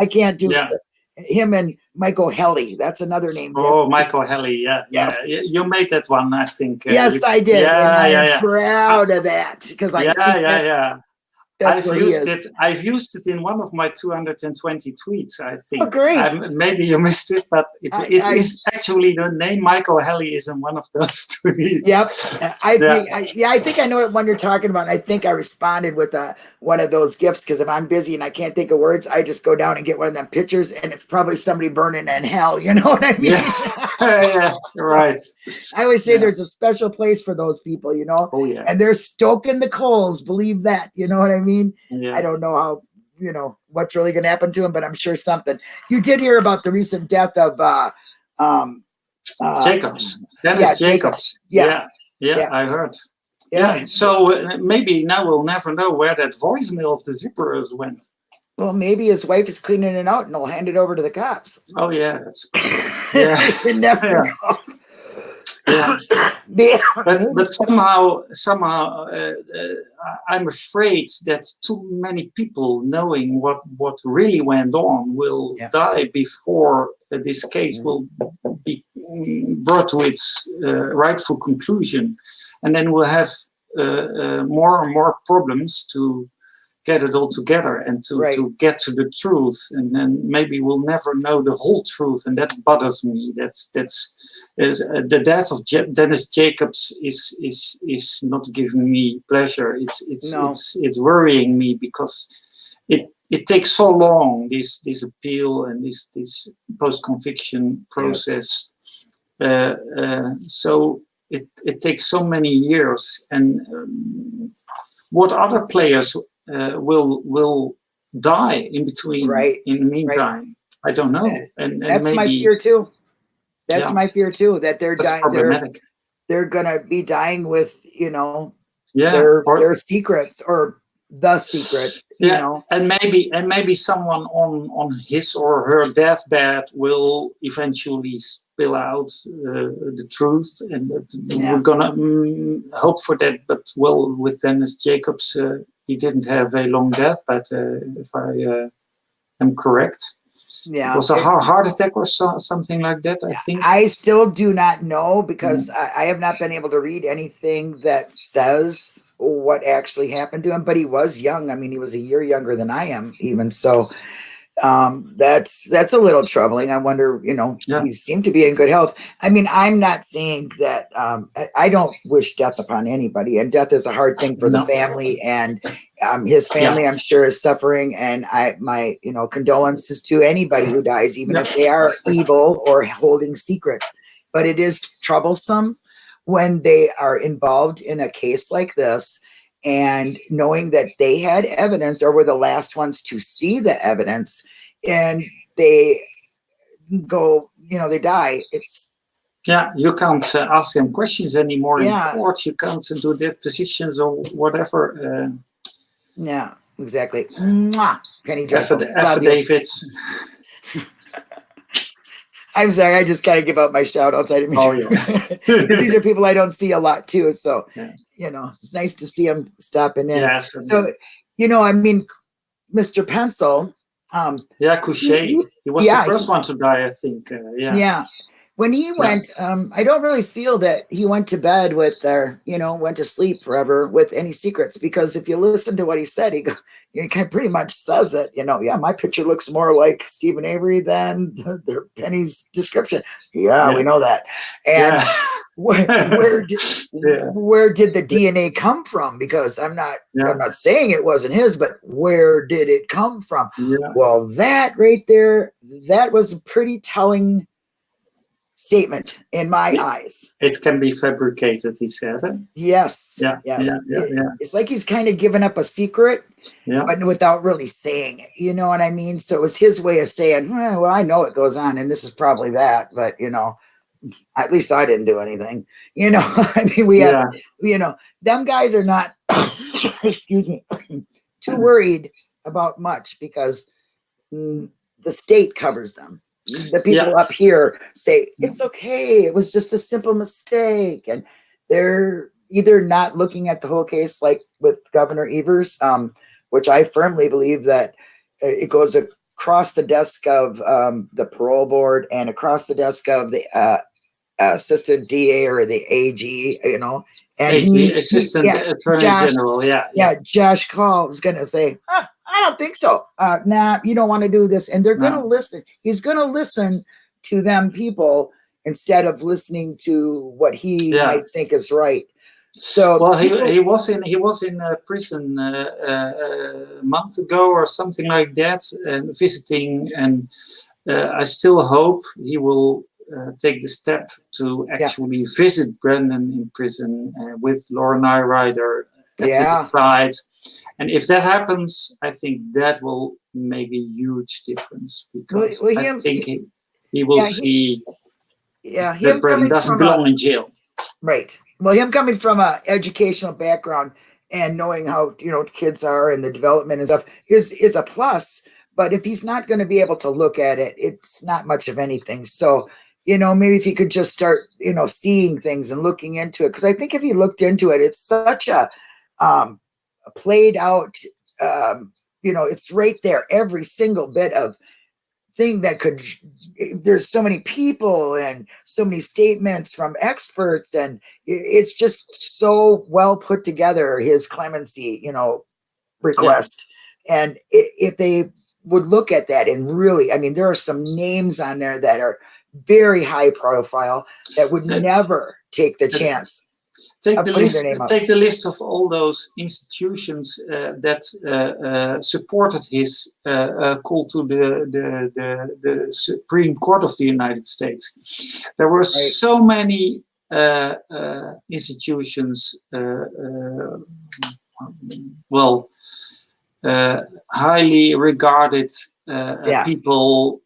can't do it. Him and Michael Helly. That's another name. Oh, Michael Helly. Yes. You made that one, I think. Yes, I did. I'm proud of that because That's where he is. I've used it in one of my 220 tweets, I think. Oh, great. Maybe you missed it, but it is actually the name Michael Helly is in one of those tweets. Yep. I think I know what one you're talking about. I think I responded with one of those gifts, because if I'm busy and I can't think of words, I just go down and get one of them pictures, and it's probably somebody burning in hell. You know what I mean? Yeah, right. I always say there's a special place for those people, you know? Oh, yeah. And they're stoking the coals, believe that. You know what I mean? Yeah. I don't know how, what's really going to happen to him, but I'm sure something. You did hear about the recent death of Jacobs. Dennis Jacobs. Yes. Yeah, I heard. Yeah. So maybe now we'll never know where that voicemail of the Zippers went. Well, maybe his wife is cleaning it out and he'll hand it over to the cops. Oh, yeah. That's you never know. Yeah. But somehow I'm afraid that too many people knowing what really went on will die before this case will be brought to its rightful conclusion, and then we'll have more and more problems to get it all together and to get to the truth, and then maybe we'll never know the whole truth, and that bothers me. That's the death of Dennis Jacobs is not giving me pleasure. It's worrying me, because it takes so long, this appeal and this post-conviction process. So it takes so many years, and what other players will die in between, in the meantime. I don't know. And that's maybe, my fear too. That's my fear too, that they're dying. They're gonna be dying with, their secrets, or the secret. You know? And maybe someone on his or her deathbed will eventually spill out the truth, and we're gonna hope for that. But with Dennis Jacobs, he didn't have a long death, but if I am correct, it was a heart attack or something like that, I think. I still do not know, because I have not been able to read anything that says what actually happened to him, but he was young. I mean, he was a year younger than I am, even. So that's a little troubling. I wonder, he seemed to be in good health. I mean, I'm not saying that I don't wish death upon anybody, and death is a hard thing for the family, and his family, I'm sure, is suffering, and my condolences to anybody who dies, even if they are evil or holding secrets. But it is troublesome when they are involved in a case like this, and knowing that they had evidence, or were the last ones to see the evidence, and they go, they die. You can't ask them questions anymore in court. You can't do depositions or whatever. Yeah, exactly. Mwah. Penny Dreadful. Affidavits. I'm sorry, I just got to give out my shout outs. I didn't mean these are people I don't see a lot too. So, it's nice to see them stopping in. Yes. So, I mean, Mr. Pencil. Couchet. He was the first one to die, I think. Yeah. When he went, I don't really feel that he went to bed with went to sleep forever with any secrets, because if you listen to what he said, he pretty much says it, my picture looks more like Stephen Avery than Penny's description. Yeah, we know that. And where did the DNA come from? Because I'm not saying it wasn't his, but where did it come from? Well, that right there, that was a pretty telling statement in my eyes. It can be fabricated, he said. Yes. It's like he's kind of given up a secret, but without really saying it. You know what I mean? So it was his way of saying, well, I know it goes on, and this is probably that, but at least I didn't do anything. I mean, we have, them guys are not, excuse me, too worried about much, because the state covers them. The people up here say, it's okay, it was just a simple mistake. And they're either not looking at the whole case, like with Governor Evers, which I firmly believe that it goes across the desk of the parole board and across the desk of the assistant DA or the AG, And the assistant attorney Josh, general, yeah. Josh Call is going to say, I don't think so. Nah, you don't want to do this. And they're going to listen. He's going to listen to them people instead of listening to what he might think is right. So, well, he was in prison months ago or something like that, and visiting. And I still hope he will take the step to actually visit Brendan in prison with Laura Nyrider at his side. And if that happens, I think that will make a huge difference, because I think he will see that Brendan doesn't belong in jail. Right. Well, him coming from an educational background and knowing how, kids are and the development and stuff is a plus. But if he's not going to be able to look at it, it's not much of anything. So, maybe if he could just start, seeing things and looking into it. Because I think if he looked into it, it's such a played out, it's right there. Every single bit of thing that there's so many people and so many statements from experts, and it's just so well put together, his clemency, request. And if they would look at that and really, there are some names on there that are very high profile that would never take the chance. Take the list of all those institutions that supported his call to the Supreme Court of the United States. There were so many institutions, highly regarded people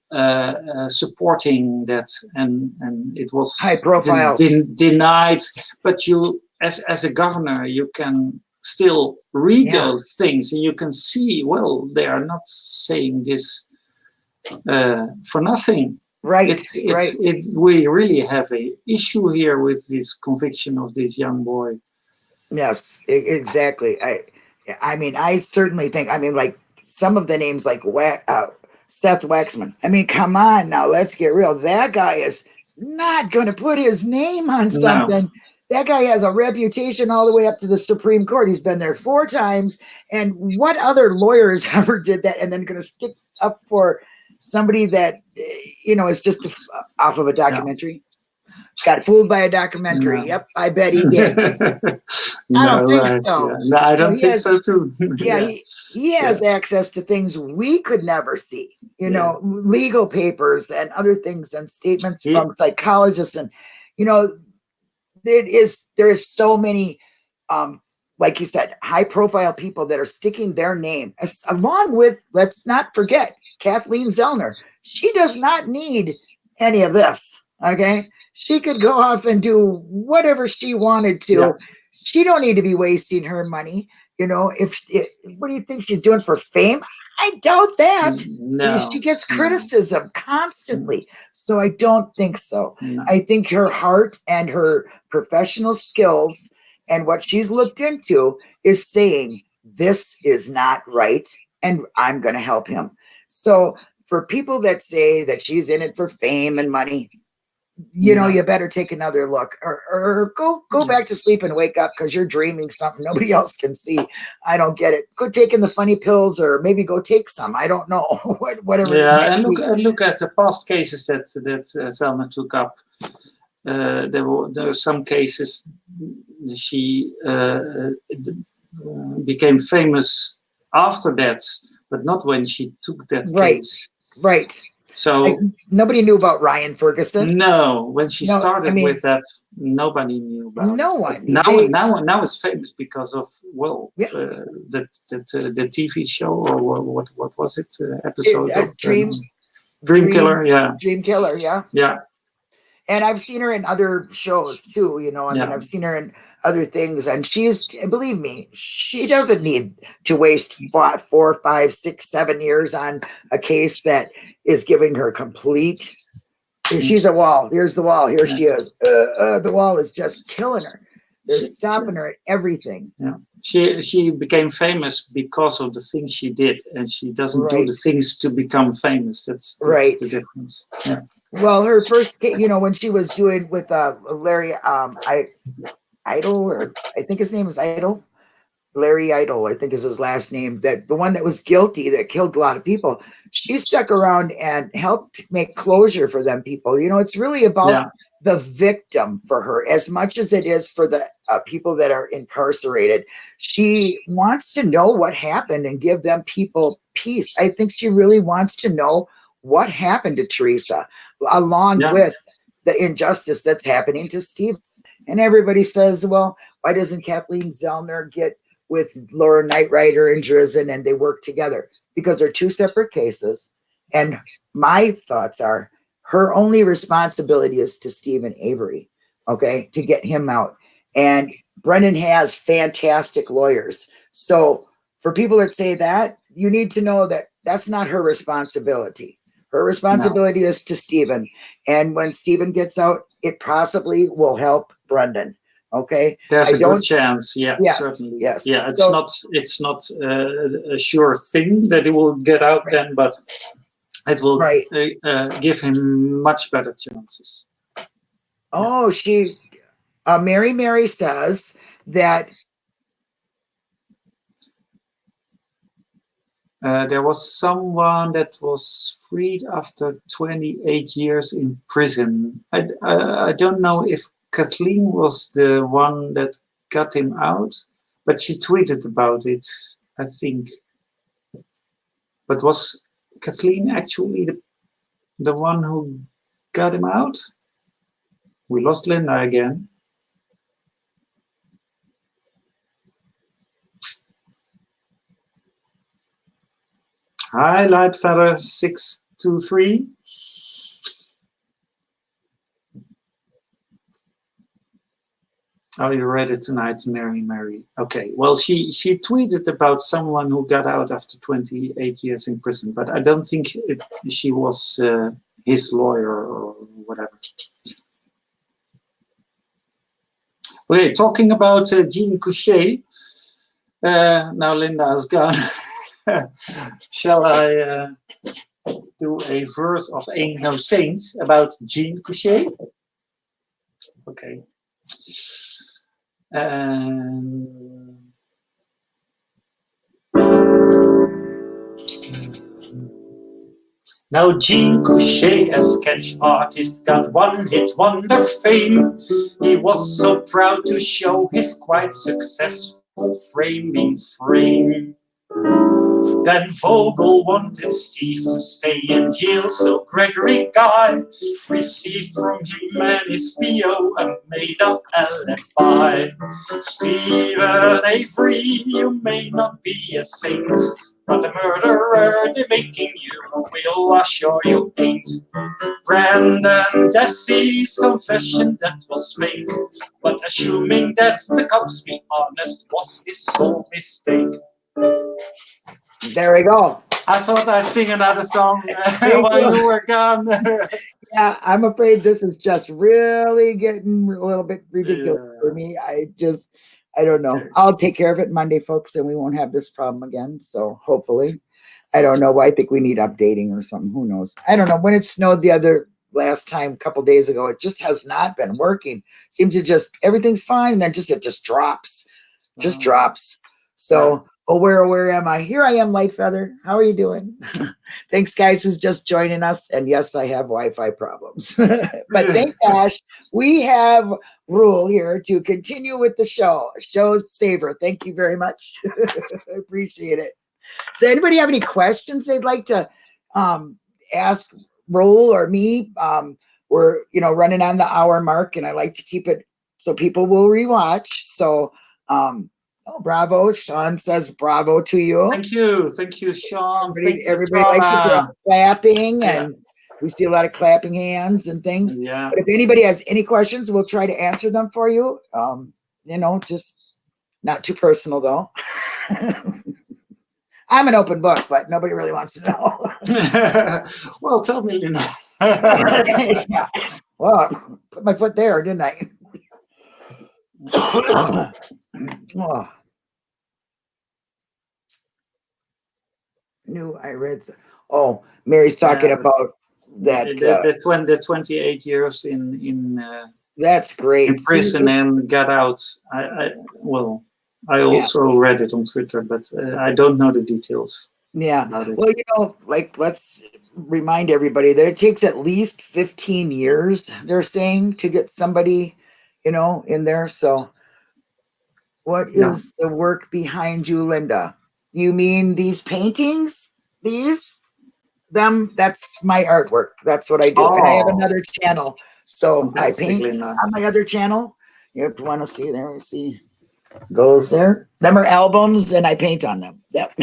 supporting that, and it was high profile, denied. But you, as a governor, you can still read those things, and you can see, well, they are not saying this for nothing. Right. We really have a issue here with this conviction of this young boy. Yes, exactly. I certainly think, like some of the names like Seth Waxman. Come on now, let's get real. That guy is not going to put his name on something. No. That guy has a reputation all the way up to the Supreme Court. He's been there 4 times. And what other lawyers ever did that and then going to stick up for somebody that, is just off of a documentary? Got fooled by a documentary. No. Yep, I bet he did. I don't think so. Yeah. No, I don't think so too. He has access to things we could never see. Legal papers and other things and statements from psychologists, and there is so many, like you said, high profile people that are sticking their name along with. Let's not forget Kathleen Zellner. She does not need any of this. Okay, she could go off and do whatever she wanted to. Yeah. She don't need to be wasting her money. What do you think she's doing for fame? I doubt that. No, she gets criticism constantly. So I don't think so. No. I think her heart and her professional skills and what she's looked into is saying this is not right, and I'm going to help him. So for people that say that she's in it for fame and money, you better take another look, or go back to sleep and wake up, because you're dreaming something nobody else can see. I don't get it. Go taking the funny pills, or maybe go take some. I don't know. Whatever. Yeah, and look at the past cases that Selma took up. There were some cases she became famous after that, but not when she took that case. Right. So nobody knew about Ryan Ferguson. No, when she started with that, nobody knew about. No one. Now it's famous because of the TV show, or what was it? Episode of Dream Killer. Yeah. Dream Killer. Yeah. Yeah. And I've seen her in other shows too. I've seen her in other things, and believe me, she doesn't need to waste 4, 5, 6, 7 years on a case that is giving her complete. She's a wall. Here's the wall. Here she is. The wall is just killing her. They're stopping her at everything. Yeah. She became famous because of the things she did, and she doesn't do the things to become famous. That's the difference. Yeah. Well, her first, when she was doing with Larry, I Idol, or I think his name is Idol. Larry Idol, I think is his last name, that the one that was guilty that killed a lot of people. She stuck around and helped make closure for them people. You know, it's really about the victim for her as much as it is for the people that are incarcerated. She wants to know what happened and give them people peace. I think she really wants to know what happened to Teresa, along with the injustice that's happening to Steve. And everybody says, well, why doesn't Kathleen Zellner get with Laura Nightrider and Drizzt, and they work together? Because they're two separate cases. And my thoughts are, her only responsibility is to Stephen Avery, okay, to get him out. And Brendan has fantastic lawyers. So for people that say that, you need to know that that's not her responsibility. Her responsibility is to Stephen. And when Stephen gets out, it possibly will help Brendan. Okay, there's a good chance. Yeah, certainly. Yes. Yeah, it's not a sure thing that he will get out then, but it will give him much better chances. Oh, Mary says that there was someone that was freed after 28 years in prison. I don't know if Kathleen was the one that got him out, but she tweeted about it, I think. But was Kathleen actually the one who got him out? We lost Linda again. Hi, Lightfeather 623. Oh, you read it tonight, Mary. Okay. Well, she tweeted about someone who got out after 28 years in prison, but I don't think she was his lawyer or whatever. Okay, talking about Jean Couché. Now Linda is gone. Shall I do a verse of Ain't No Saint about Jean Couché? Okay. Now Jean Couché, a sketch artist, got one-hit wonder fame. He was so proud to show his quite successful framing frame. Then Vogel wanted Steve to stay in jail, so Gregory Guy received from him and his PO a made-up alibi. Stephen Avery, you may not be a saint, but the murderer they're making you will assure you ain't. Brandon Dessie's confession that was fake, but assuming that the cops be honest was his sole mistake. There we go. I thought I'd sing another song while you were gone. Yeah, I'm afraid this is just really getting a little bit ridiculous for me. I don't know. Okay. I'll take care of it Monday, folks, and we won't have this problem again. So hopefully, I don't know. I think we need updating or something. Who knows? I don't know. When it snowed last time, a couple days ago, it just has not been working. Seems to everything's fine, and then it just drops. Just drops. So. Oh, where am I? Here I am, Lightfeather. How are you doing? Thanks, guys, who's just joining us. And yes, I have Wi-Fi problems. But thank gosh, we have Rule here to continue with the show. Show's saver. Thank you very much. I appreciate it. So anybody have any questions they'd like to ask Rule or me? We're running on the hour mark, and I like to keep it so people will rewatch. So oh, bravo. Sean says bravo to you. Thank you, Sean. Everybody likes to clapping, and we see a lot of clapping hands and things. Yeah. But if anybody has any questions, we'll try to answer them for you. Just not too personal, though. I'm an open book, but nobody really wants to know. Well, tell me, Lina. Yeah. Well, put my foot there, didn't I? Oh. I read. Oh, Mary's talking about that. The 28 years in That's great. in prison and got out. I also read it on Twitter, but I don't know the details. Yeah. About it. Well, like let's remind everybody that it takes at least 15 years, they're saying, to get somebody, in there. So what is the work behind you, Linda? You mean these paintings? Them? That's my artwork. That's what I do. And I have another channel. So I paint on my other channel. You want to see there? We see goes there. Them are albums and I paint on them. Yep.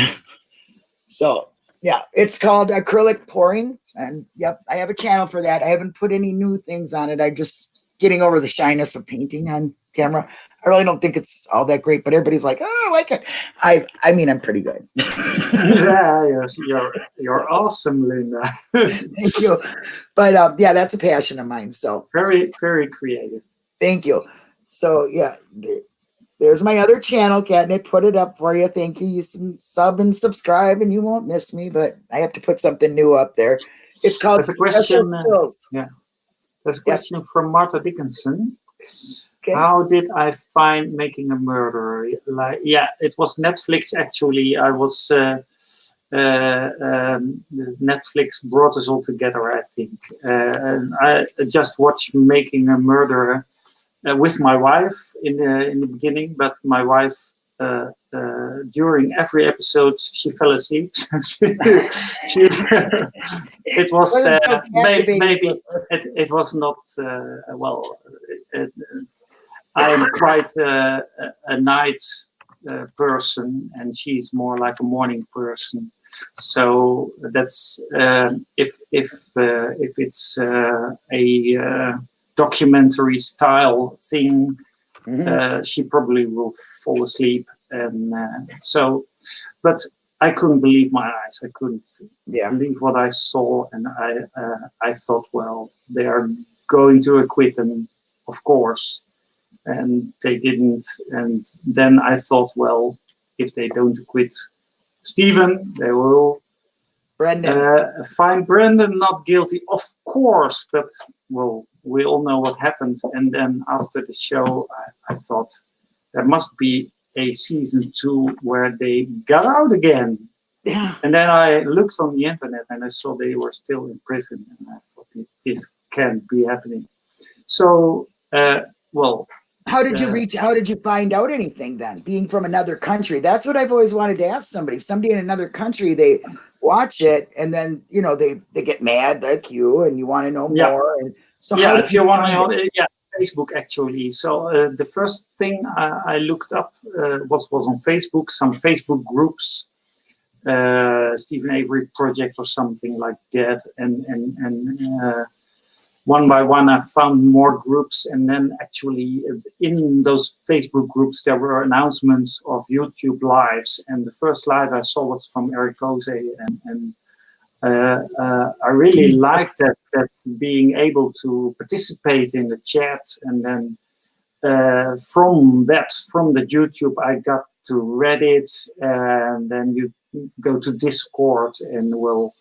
So yeah, it's called acrylic pouring. And yep, I have a channel for that. I haven't put any new things on it. I just getting over the shyness of painting on camera. I really don't think it's all that great, but everybody's like, oh, I like it. I mean, I'm pretty good. Yes, you're awesome, Linda. Thank you. But yeah, that's a passion of mine. So very, very creative. Thank you. So yeah, there's my other channel, Catnip. Put it up for you. Thank you. You sub and subscribe, and you won't miss me. But I have to put something new up there. It's called. There's a question. There's a question from Martha Dickinson. Okay. How did I find Making a Murderer? It was Netflix actually. I was Netflix brought us all together, I think. And I just watched Making a Murderer with my wife in the beginning, but my wife during every episode she fell asleep. It was maybe it was not well. I am quite a night person, and she's more like a morning person. So that's if it's a documentary style thing, she probably will fall asleep. And but I couldn't believe my eyes. I couldn't believe what I saw, and I thought, well, they are going to acquit him, of course. And they didn't. And then I thought, well, if they don't acquit Stephen, they will find Brendan not guilty, of course. But, well, we all know what happened. And then after the show, I thought there must be a season 2 where they got out again. Yeah. And then I looked on the internet and I saw they were still in prison. And I thought, this can't be happening. So, well... How did you find out anything then, being from another country? That's what I've always wanted to ask somebody. Somebody in another country, they watch it and then, they get mad like you and you want to know more. And so if you want to know, Facebook actually. So the first thing I looked up was on Facebook, some Facebook groups, Stephen Avery Project or something like that. And one by one, I found more groups, and then actually in those Facebook groups, there were announcements of YouTube lives. And the first live I saw was from Eric Ose, and I really liked that being able to participate in the chat. And then from the YouTube, I got to Reddit, and then you go to Discord, and well,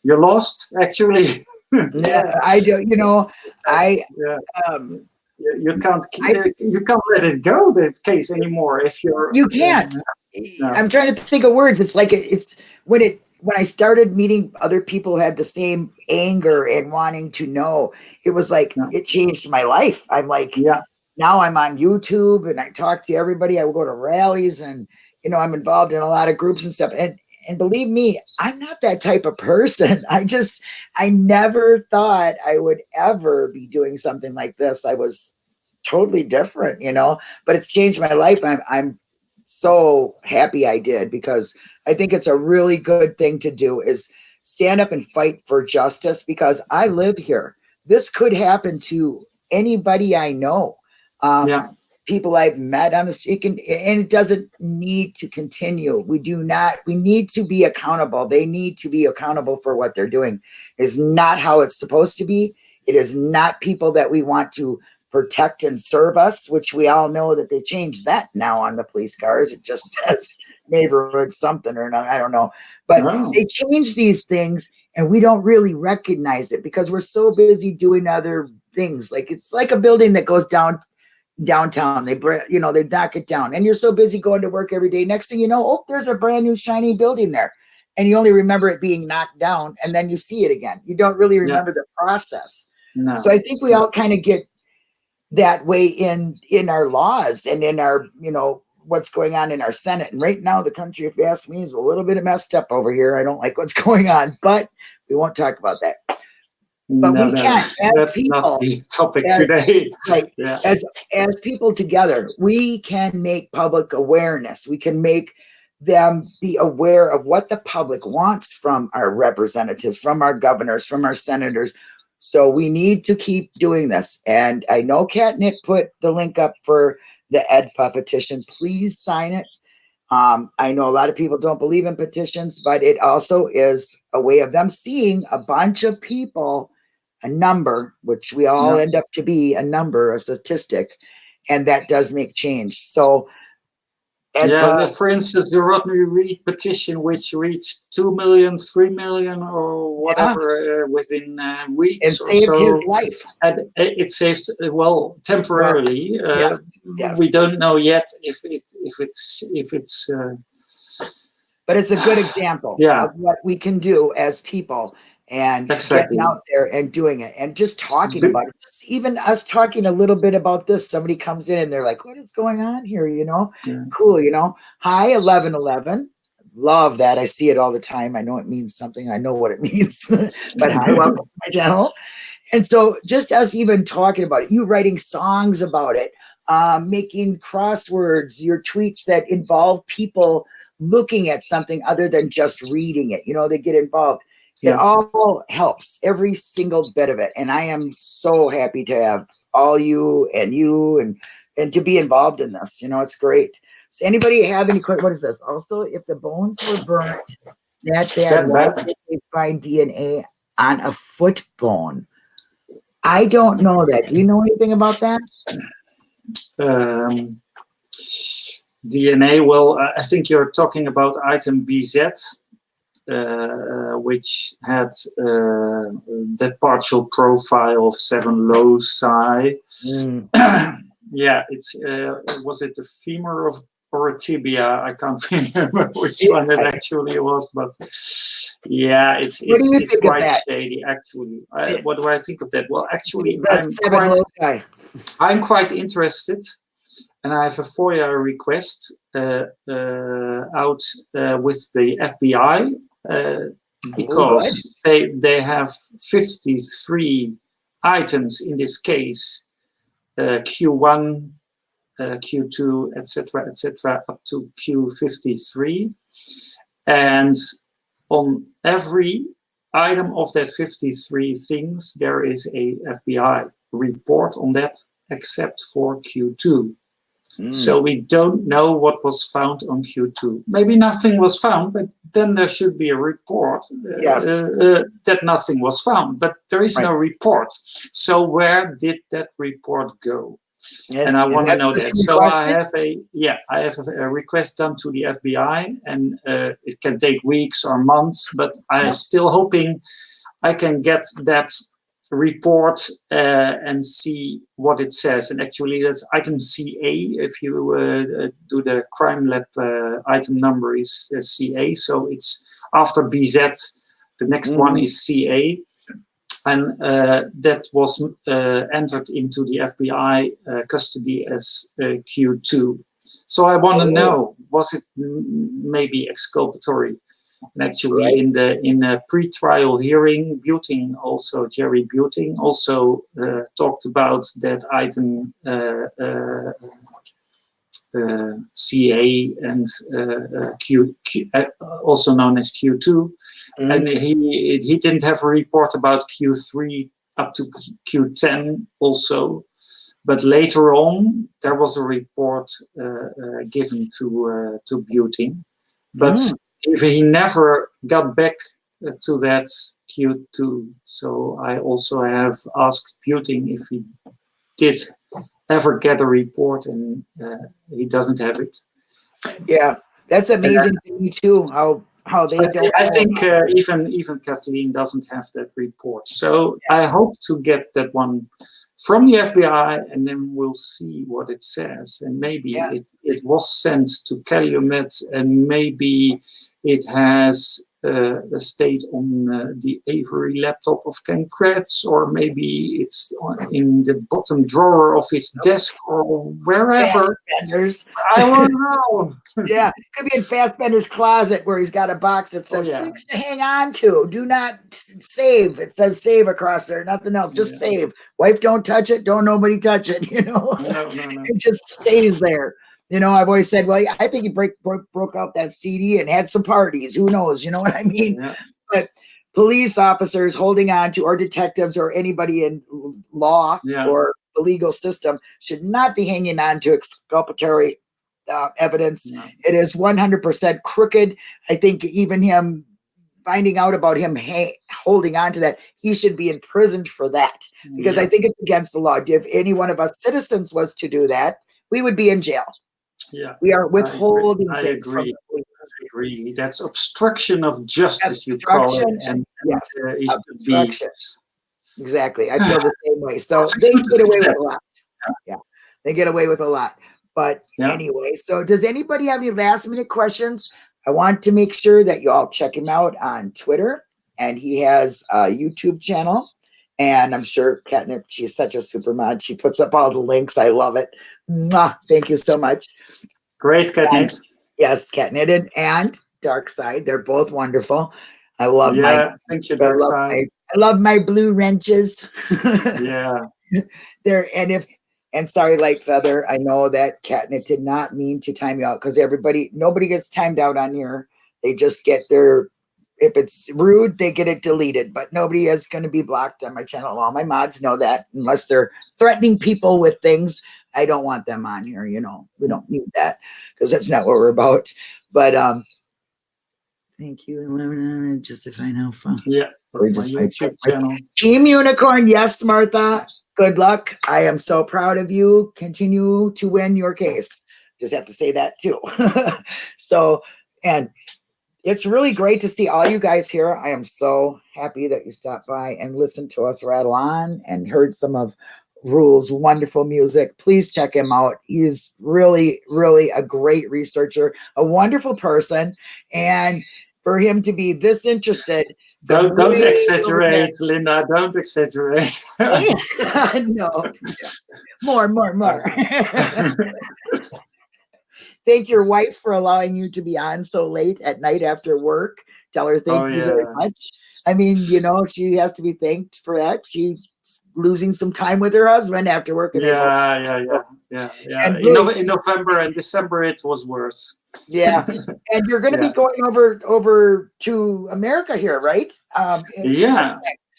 you're lost actually. Yeah, I do. You can't let it go that case anymore if you're. You can't. No. I'm trying to think of words. It's like it's when I started meeting other people who had the same anger and wanting to know. It was like it changed my life. I'm like, now I'm on YouTube and I talk to everybody. I will go to rallies and I'm involved in a lot of groups and stuff. And believe me, I'm not that type of person. I never thought I would ever be doing something like this. I was totally different, but it's changed my life. I'm so happy I did, because I think it's a really good thing to do, is stand up and fight for justice, because I live here. This could happen to anybody I know. People I've met on the street, and it doesn't need to continue. We need to be accountable. They need to be accountable for what they're doing. It's not how it's supposed to be. It is not people that we want to protect and serve us, which we all know that they changed that now on the police cars. It just says neighborhood something or not, I don't know. But they change these things and we don't really recognize it because we're so busy doing other things. Like it's like a building that goes downtown. They knock it down, and you're so busy going to work every day. Next thing you know, oh, there's a brand new shiny building there, and you only remember it being knocked down, and then you see it again. You don't really remember the process. No. So I think we all kind of get that way in our laws and in our, what's going on in our Senate. And right now, the country, if you ask me, is a little bit messed up over here. I don't like what's going on, but we won't talk about that. But we can't, as people, not the topic today. Right, yeah. As people together, we can make public awareness. We can make them be aware of what the public wants from our representatives, from our governors, from our senators. So we need to keep doing this. And I know Kat Nick put the link up for the EDPA petition. Please sign it. I know a lot of people don't believe in petitions, but it also is a way of them seeing a bunch of people, a number, which we all end up to be a number, a statistic, and that does make change. So, for instance, the Rodney Reed petition, which reached 2 million, 3 million, or whatever within weeks, it saved his life. And it saved, temporarily. Yes. We don't know yet if it's. But it's a good example of what we can do as people. And getting out there and doing it and just talking about it. Just even us talking a little bit about this, somebody comes in and they're like, what is going on here? Cool. Hi, 1111. Love that. I see it all the time. I know it means something. I know what it means, but hi, welcome to my channel. And so just us even talking about it, you writing songs about it, making crosswords, your tweets that involve people looking at something other than just reading it. They get involved. It all helps, every single bit of it. And I am so happy to have all you and to be involved in this. It's great. So anybody have any questions? What is this? Also, if the bones were burnt that bad, why did they find DNA on a foot bone? I don't know that. Do you know anything about that? DNA, well, I think you're talking about item BZ. Which had that partial profile of 7 loci. It's was it a femur or a tibia? I can't remember which one it actually was, but it's quite shady actually. What do I think of that? Well, actually, I'm quite interested. And I have a FOIA request out with the FBI. Because they have 53 items in this case, Q1, Q2, etc., up to Q53, and on every item of that 53 things there is a FBI report on that, except for Q2. So we don't know what was found on Q2. Maybe nothing was found, but then there should be a report that nothing was found. But there is no report. So where did that report go? And I want to know that. So I have a request done to the FBI, and it can take weeks or months. But I'm still hoping I can get that report and see what it says. And actually that's item CA. If you do the crime lab, item number is CA, so it's after BZ, the next one is CA, and that was entered into the FBI custody as Q2. So I want to know, was it maybe exculpatory? And actually, in the pre-trial hearing, Jerry Buting also talked about that item CA and Q, also known as Q2, and he didn't have a report about Q3 up to Q10 also, but later on there was a report given to Buting, but. If he never got back to that Q2, so I also have asked Buting if he did ever get a report, and he doesn't have it. Yeah, that's amazing to me too. How how they don't. I think even Kathleen doesn't have that report. So Yeah. I hope to get that one from the FBI, and then we'll see what it says. And maybe it was sent to Calumet, and maybe it has a state on the Avery laptop of Ken Kratz, or maybe it's in the bottom drawer of his desk, or wherever. Fassbender's. I don't know. Yeah, could be in Fassbender's closet where he's got a box that says things to hang on to. Do not save. It says save across there. Nothing else. Just save. Wife, don't touch it. Don't nobody touch it. You know, No. It just stays there. You know, I've always said, well, I think he broke out that CD and had some parties. Who knows? You know what I mean? Yeah. But police officers holding on to, or detectives, or anybody in law or the legal system should not be hanging on to exculpatory evidence. No. It is 100% crooked. I think even him finding out about him holding on to that, he should be imprisoned for that, because I think it's against the law. If any one of us citizens was to do that, we would be in jail. Yeah, we are withholding I things from agree. the police. I agree. That's obstruction of justice, you call it. And he should be. Exactly. I feel the same way. So they get away with a lot. Yeah, they get away with a lot. But anyway, so does anybody have any last minute questions? I want to make sure that you all check him out on Twitter, and he has a YouTube channel. And I'm sure Catnip, she's such a super mod. She puts up all the links. I love it. Mwah. Thank you so much. Great, Catnip. Yes, Catnip and Dark Side. They're both wonderful. I love thank you, Dark Side. I love my blue wrenches. Yeah. And sorry, Light Feather. I know that Catnip did not mean to time you out, because nobody gets timed out on here. They just get if it's rude, they get it deleted, but nobody is going to be blocked on my channel. All my mods know that, unless they're threatening people with things. I don't want them on here. You know, we don't need that, because that's not what we're about. But thank you. Justify how fun. Yeah, that's my YouTube channel. Team Unicorn. Yes, Martha. Good luck. I am so proud of you. Continue to win your case. Just have to say that too. And it's really great to see all you guys here. I am so happy that you stopped by and listened to us rattle on and heard some of Rule's wonderful music. Please check him out. He's really, really a great researcher, a wonderful person. And for him to be this interested. Don't exaggerate, Linda. Don't exaggerate. No. More. Thank your wife for allowing you to be on so late at night after work. Tell her thank you very much. I mean, you know, she has to be thanked for that. She's losing some time with her husband after work. Yeah. And really, in November and December, it was worse. Yeah. And you're going to be going over to America here, right?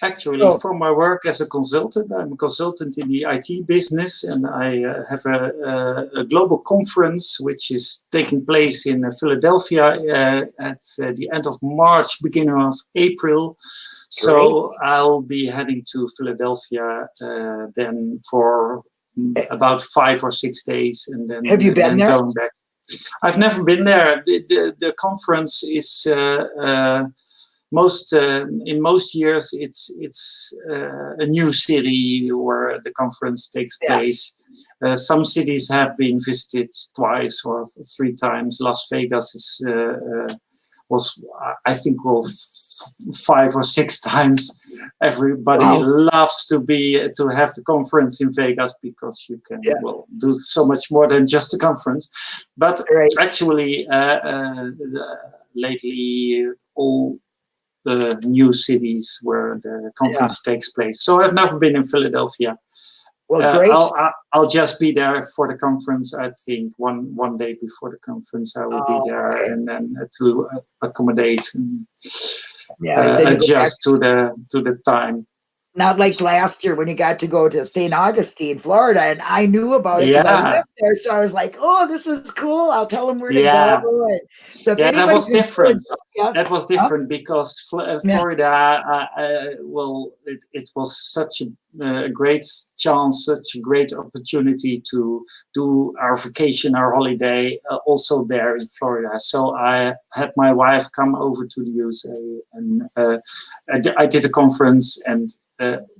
Actually, for my work as a consultant, I'm a consultant in the IT business, and I have a global conference which is taking place in Philadelphia at the end of March, beginning of April. So I'll be heading to Philadelphia then for about 5 or 6 days, and then have you been there? Going back. I've never been there. The conference is. In most years, it's a new city where the conference takes place. Some cities have been visited twice or 3 times. Las Vegas was I think 5 or 6 times. Everybody loves to have the conference in Vegas, because you can do so much more than just the conference. But actually, lately all the new cities where the conference takes place. So I've never been in Philadelphia. Well, great. I'll just be there for the conference. I think one day before the conference I will be there, and then to accommodate and adjust to the time. Not like last year when you got to go to St. Augustine, Florida, and I knew about it because I Yeah, lived there. So I was like, "Oh, this is cool. I'll tell them where to go." yeah. So if Yeah, that anybody's was in different. Philadelphia, That was huh? different because Yeah, Florida, well, it was such a great chance, such a great opportunity to do our vacation, our holiday, also there in Florida. So I had my wife come over to the USA, and I did a conference, and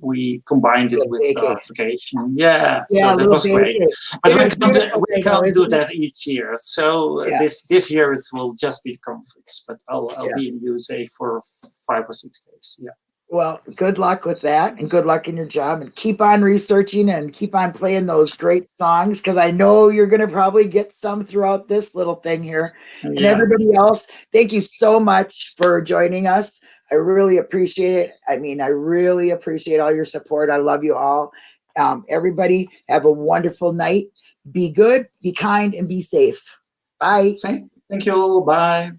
we combined it little with vacay. vacation. Yeah, Yeah, so a that little was great. vacay. But It is beautiful we there, though, can't do isn't it? that each year. So Yeah, this year it will just be the conference. But I'll yeah. be in the USA for 5 or 6 days. Yeah. Well, good luck with that, and good luck in your job, and keep on researching and keep on playing those great songs because I know you're going to probably get some throughout this little thing here. And Yeah. everybody else, thank you so much for joining us. I really appreciate it. I mean, I really appreciate all your support. I love you all. Everybody, have a wonderful night. Be good, be kind, and be safe. Bye. Thank you all. Bye.